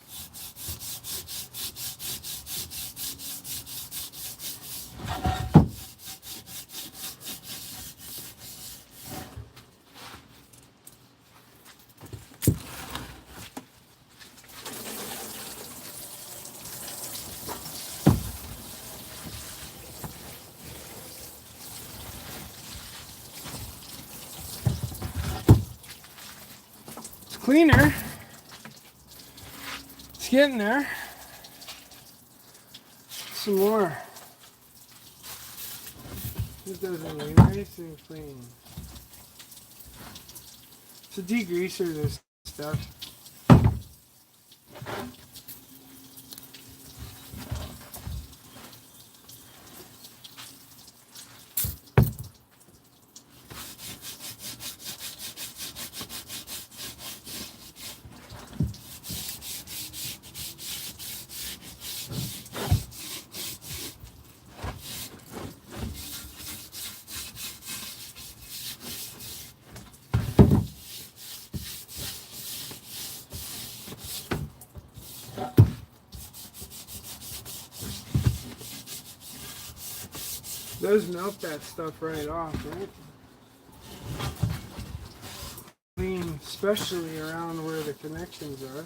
It's cleaner. It's getting there. Some more. This doesn't look nice and clean. It's a degreaser, this stuff. Does melt that stuff right off, right? Clean, especially around where the connections are.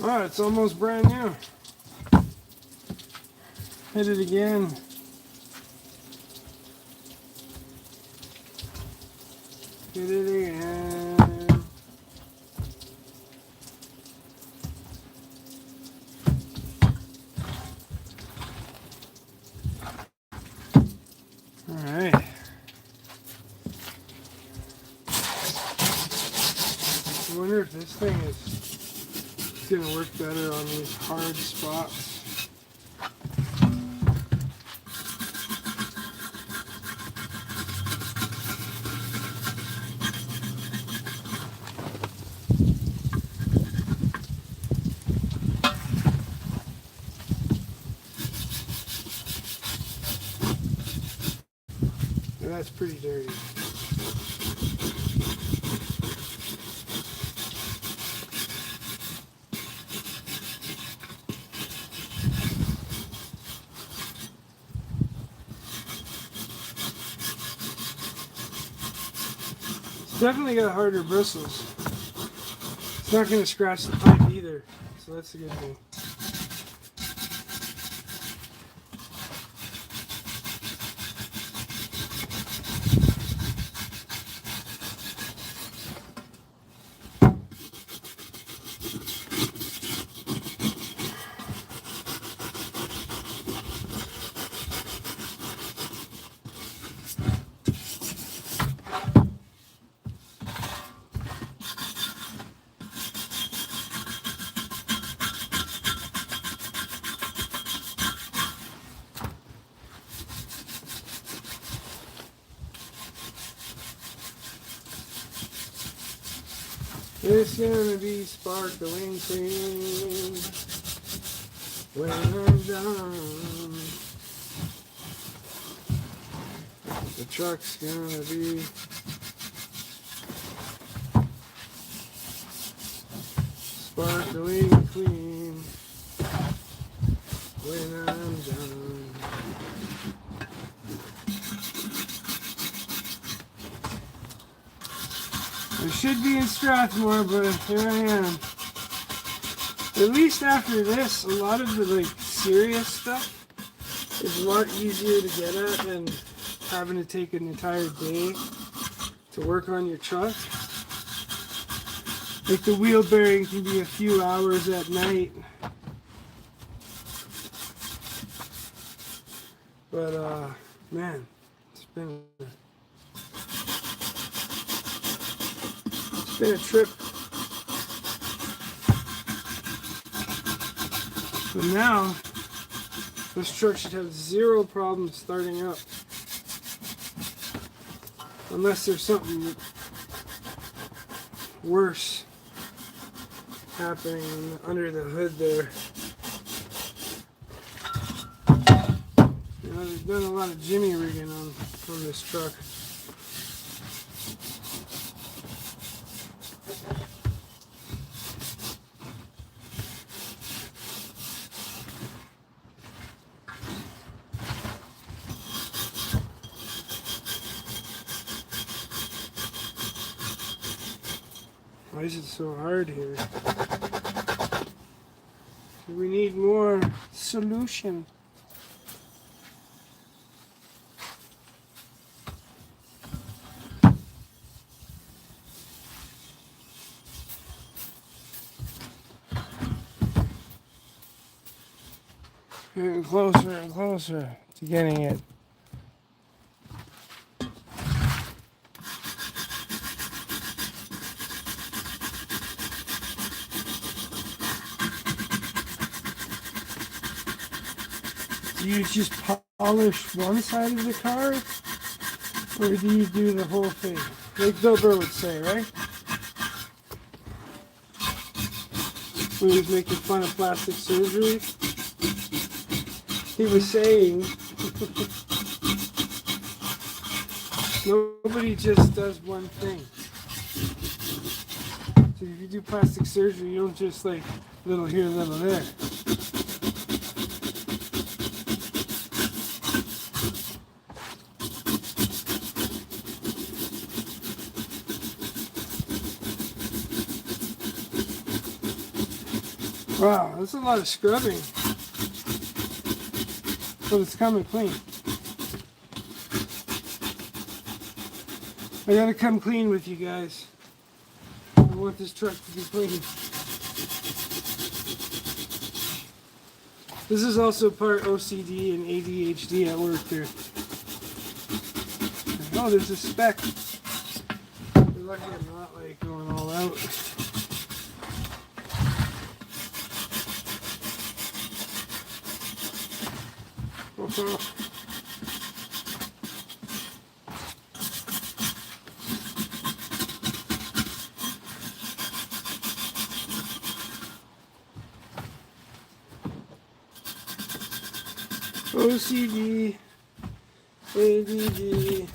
Oh, it's almost brand new. Hit it again. Hit it again. All right. I wonder if this thing is going to work better on these hard spots. That's pretty dirty. It's definitely got harder bristles. It's not going to scratch the pipe either, so that's a good thing. It's gonna be sparkling clean when I'm done. The truck's gonna be sparkling clean when I'm done. I should be in Strathmore, but here I am. At least after this, a lot of the serious stuff is a lot easier to get at than having to take an entire day to work on your truck. Like the wheel bearing can be a few hours at night. But man, it's been a trip. But now, this truck should have zero problems starting up. Unless there's something worse happening under the hood there. You know, they've done a lot of jimmy rigging on this truck. Why is it so hard here? We need more solution. Getting closer and closer to getting it. Do you just polish one side of the car, or do you do the whole thing? Like Bill Burr would say, right? When he was making fun of plastic surgery, he was saying, nobody just does one thing. So if you do plastic surgery, you don't just like little here, little there. Wow, that's a lot of scrubbing. But it's coming clean. I gotta come clean with you guys. I want this truck to be clean. This is also part OCD and ADHD at work there. Oh, there's a speck. You're lucky I'm not like going all out. OCD, ADD.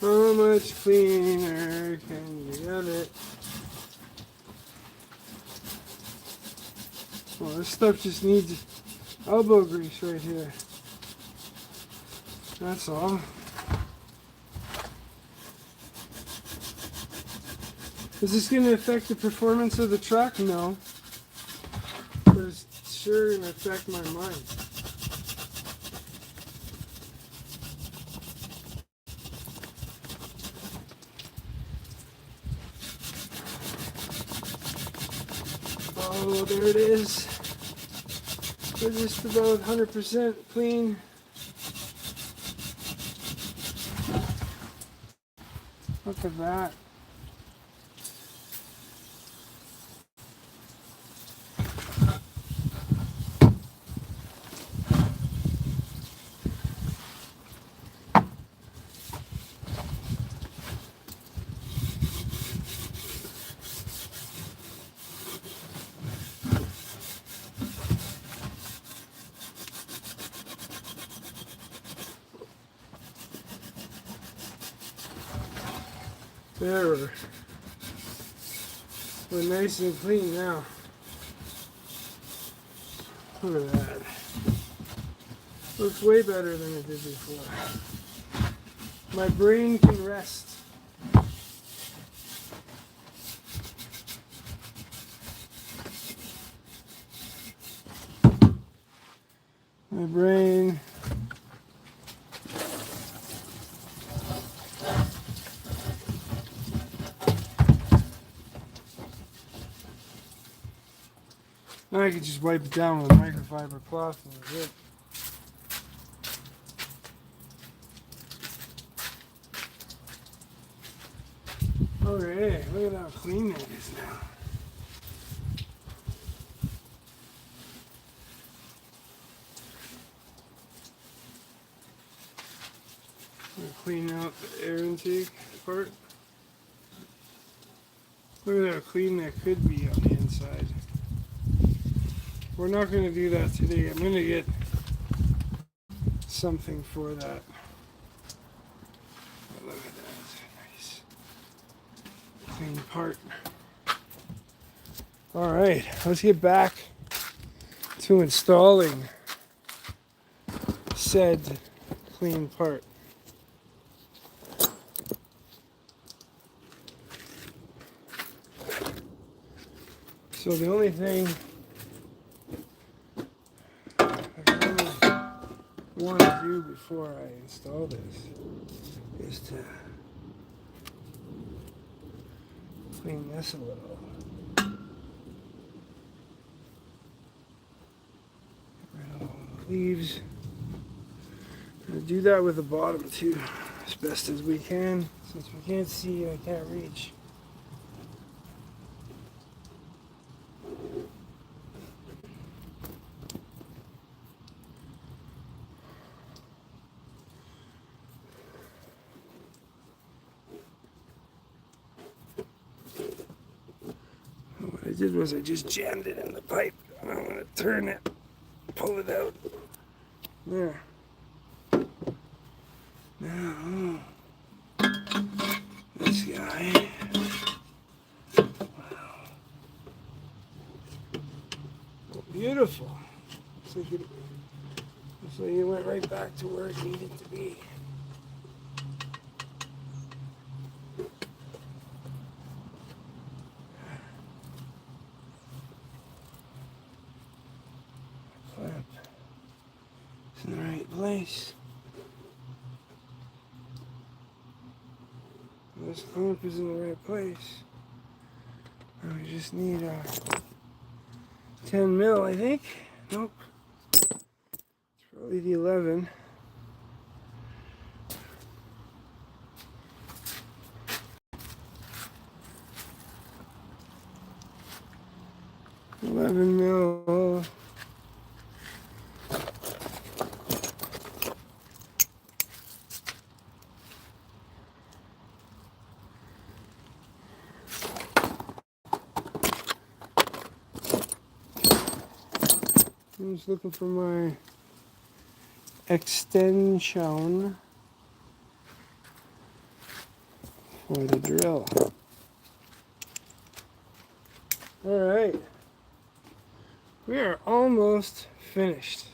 How much cleaner can you get it? Well, this stuff just needs elbow grease right here. That's all. Is this going to affect the performance of the truck? No. But it's sure going to affect my mind. Oh, there it is. We're just about 100% clean. Look at that. There, we're nice and clean now. Look at that. Looks way better than it did before. My brain can rest. My brain. Now I can just wipe it down with a microfiber cloth and that's it. Okay, look at how clean that is now. I'm gonna clean out the air intake part. Look at how clean that could be on the inside. We're not going to do that today. I'm going to get something for that. Oh, look at that. Nice. Clean part. Alright, let's get back to installing said clean part. So the only thing want to do before I install this is to clean this a little. Get rid of all the leaves. I'm going to do that with the bottom too, as best as we can, since we can't see and I can't reach. did was I just jammed it in the pipe. And I'm going to turn it, pull it out. There. Now, this guy. Wow. Oh, beautiful. Looks like it went right back to where it needed to be. Clamp. It's in the right place. This clamp is in the right place. And we just need 10 mil, I think. Nope. It's probably the 11. Mil. I'm just looking for my extension for the drill. All right, we are almost finished.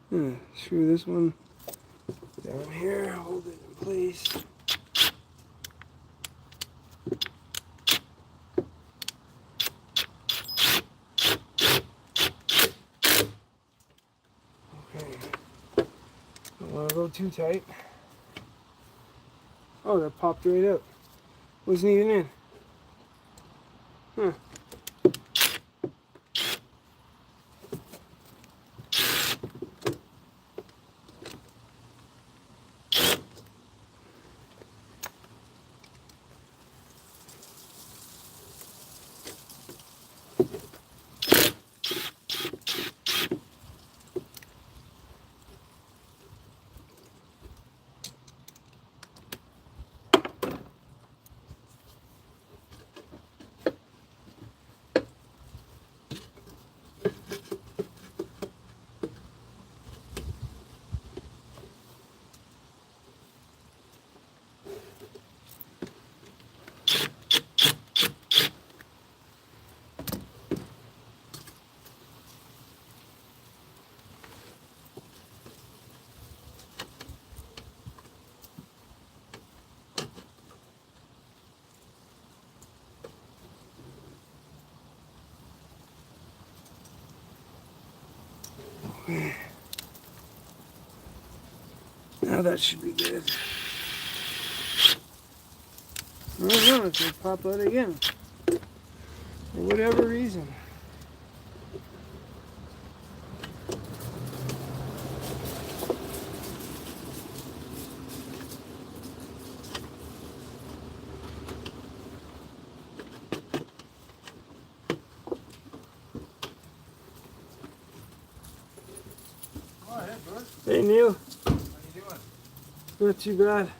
Screw this one down here, hold it in place. Don't want to go too tight. Oh, that popped right out. Wasn't even in. Huh. Now that should be good. I don't know, it's going to pop out again. For whatever reason. Hey Neil. How you doing? Not too bad.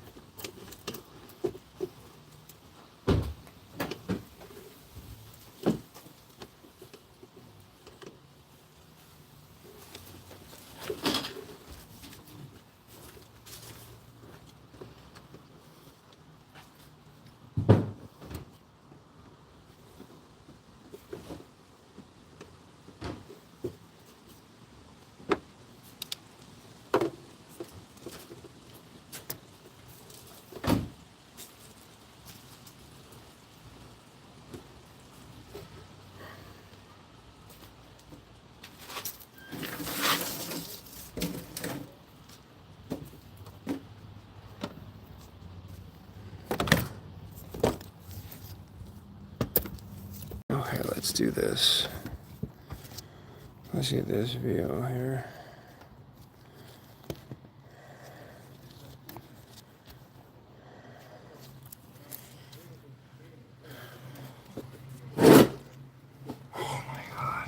Okay, let's do this. Let's get this view here. Oh my God.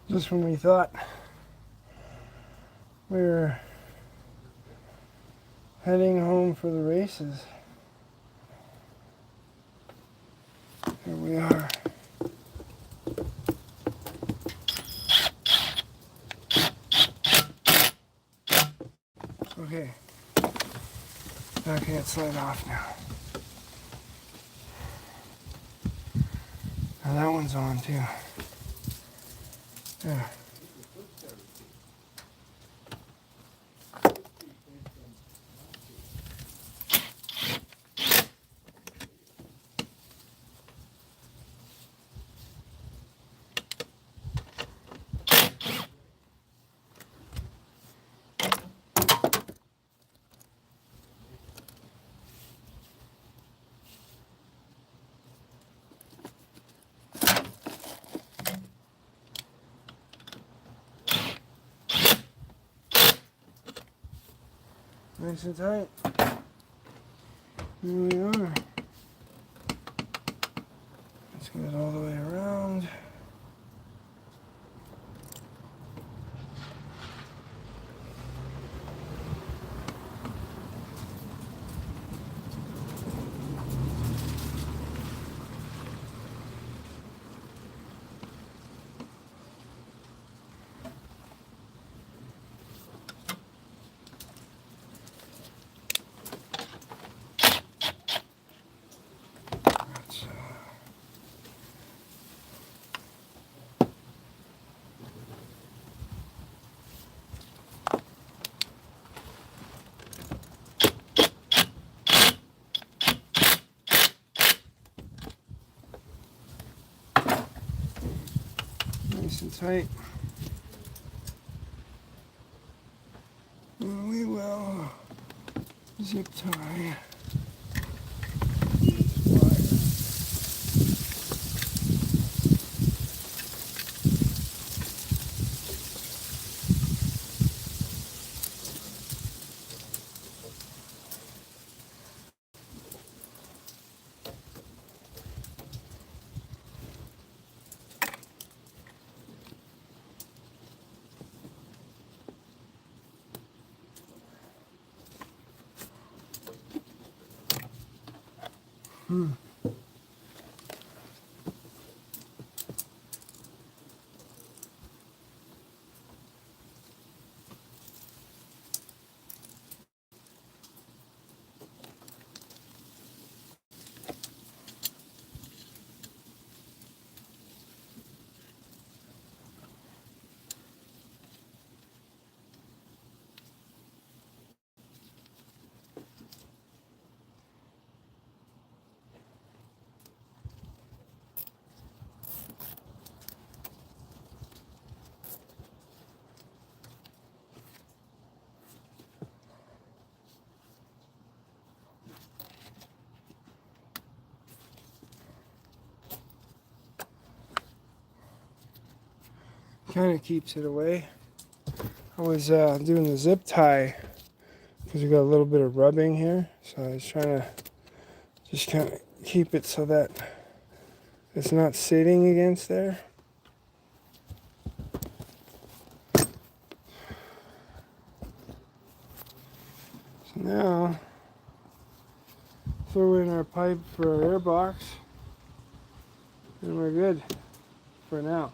Just when we thought we were heading home for the races, here we are. Okay, I can't slide off now. Now that one's on too. Yeah. Nice and tight. Here we are. Let's get it all the way around. Nice and tight. And we will zip tie. Kind of keeps it away. I was doing the zip tie because we got a little bit of rubbing here, so I was trying to just kind of keep it so that it's not sitting against there. So now throw in our pipe for our air box and we're good for now.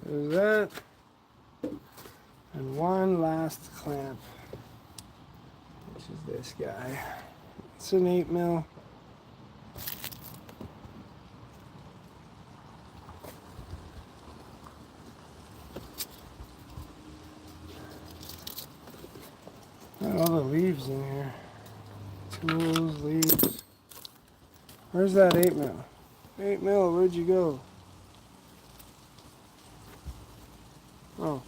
There's that. And one last clamp, which is this guy. It's an 8mm. Got all the leaves in here. Tools, leaves. Where's that 8mm? 8mm, where'd you go? Oh,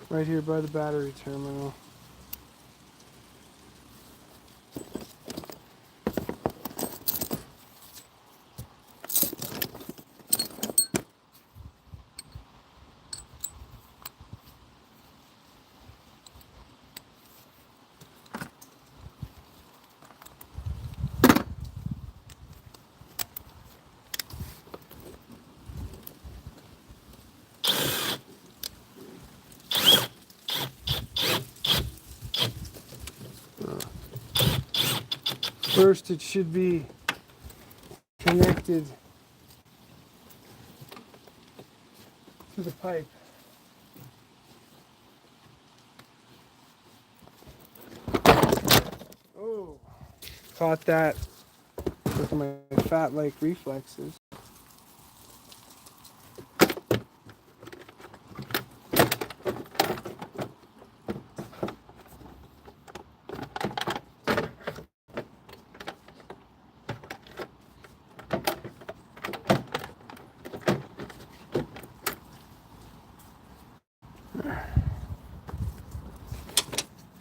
right here by the battery terminal. First, it should be connected to the pipe. Oh, caught that. Look at my fat-like reflexes.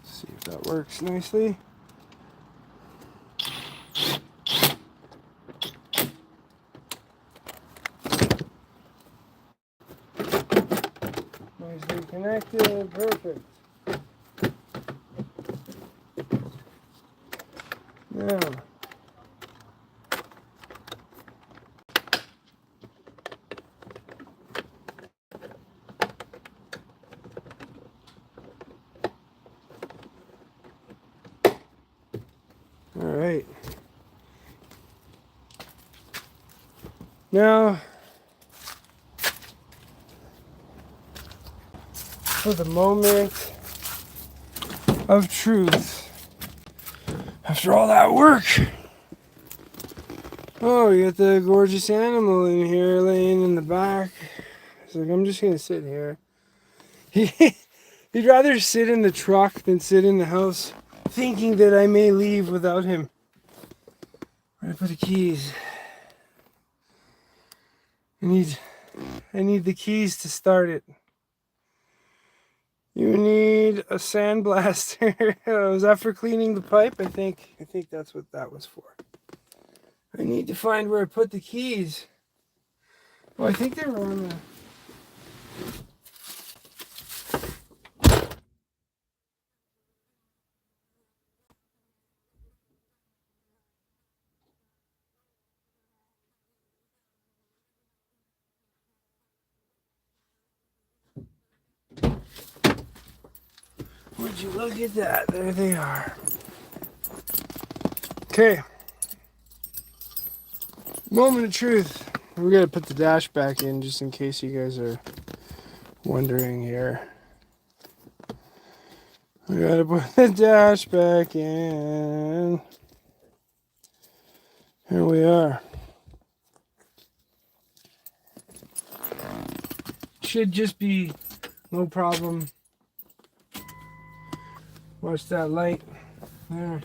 See if that works nicely. Nicely connected, perfect. Now, all right. Now, for the moment of truth. After all that work. Oh, you got the gorgeous animal in here laying in the back. It's like, I'm just going to sit here. He'd rather sit in the truck than sit in the house, thinking that I may leave without him. Where do I put the keys? I need the keys to start it. You need a sandblaster. Was that for cleaning the pipe? I think that's what that was for. I need to find where I put the keys. Oh, I think they were on the... Would you look at that? There they are. Okay. Moment of truth. We gotta put the dash back in just in case you guys are wondering here. We gotta put the dash back in. Here we are. Should just be no problem. Watch that light. There.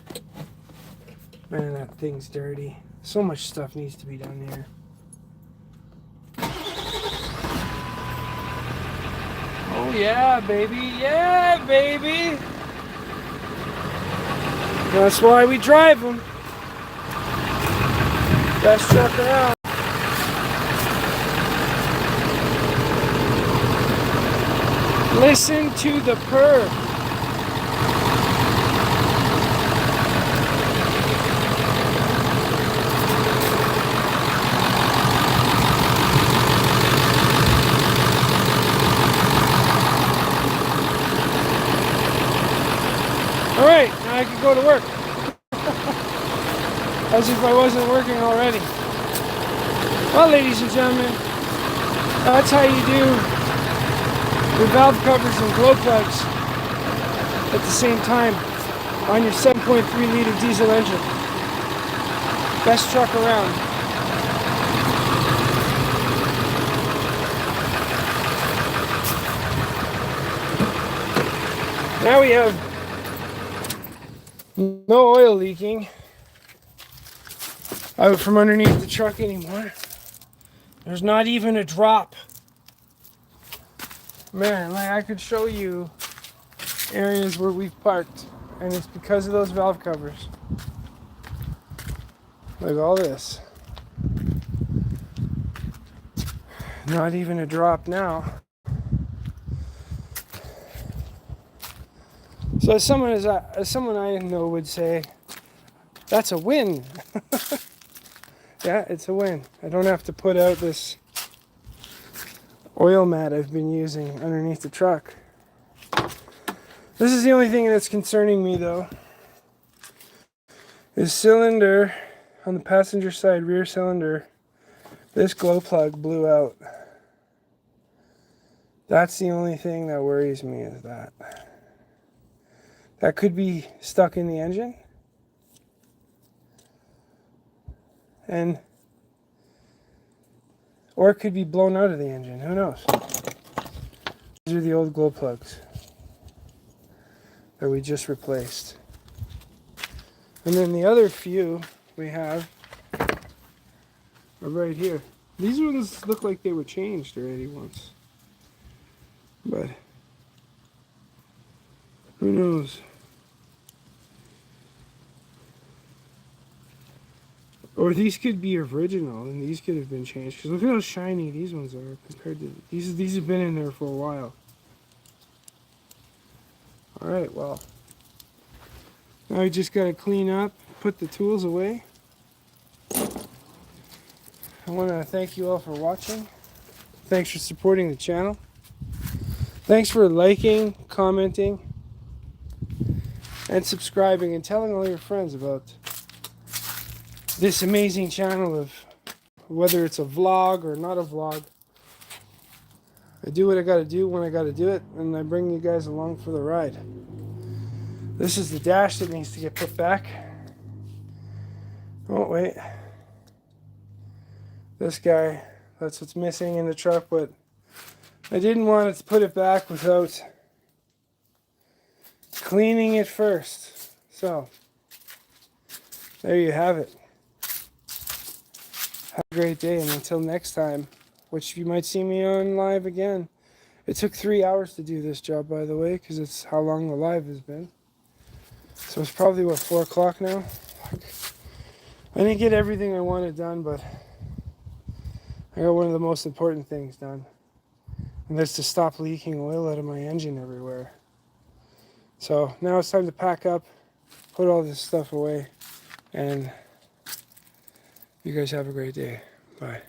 Man, that thing's dirty. So much stuff needs to be done here. Oh yeah, baby. Yeah, baby. That's why we drive them. Best truck around. Listen to the purr. Alright, now I can go to work. As if I wasn't working already. Well, ladies and gentlemen, that's how you do your valve covers and glow plugs at the same time on your 7.3 liter diesel engine. Best truck around. Now we have no oil leaking out from underneath the truck anymore. There's not even a drop. Man, like I could show you areas where we've parked, and it's because of those valve covers. Like all this. Not even a drop now. So as someone I know would say, that's a win. Yeah, it's a win. I don't have to put out this oil mat I've been using underneath the truck. This is the only thing that's concerning me though. This cylinder on the passenger side, rear cylinder, this glow plug blew out. That's the only thing that worries me, is that. That could be stuck in the engine. Or it could be blown out of the engine, who knows? These are the old glow plugs that we just replaced. And then the other few we have are right here. These ones look like they were changed already once. But who knows? Or these could be original and these could have been changed. Because look at how shiny these ones are compared to these. These have been in there for a while. Alright, well. Now we just got to clean up, put the tools away. I want to thank you all for watching. Thanks for supporting the channel. Thanks for liking, commenting, and subscribing, and telling all your friends about this amazing channel, of whether it's a vlog or not a vlog. I do what I gotta do when I gotta do it, and I bring you guys along for the ride. This is the dash that needs to get put back. Oh wait, this guy, that's what's missing in the truck, but I didn't want to put it back without cleaning it first. So there you have it. Have a great day, and until next time, which you might see me on live again. It took 3 hours to do this job, by the way, because it's how long the live has been. So it's probably, what, 4 o'clock now? I didn't get everything I wanted done, but I got one of the most important things done. And that's to stop leaking oil out of my engine everywhere. So now it's time to pack up, put all this stuff away, and you guys have a great day. Bye.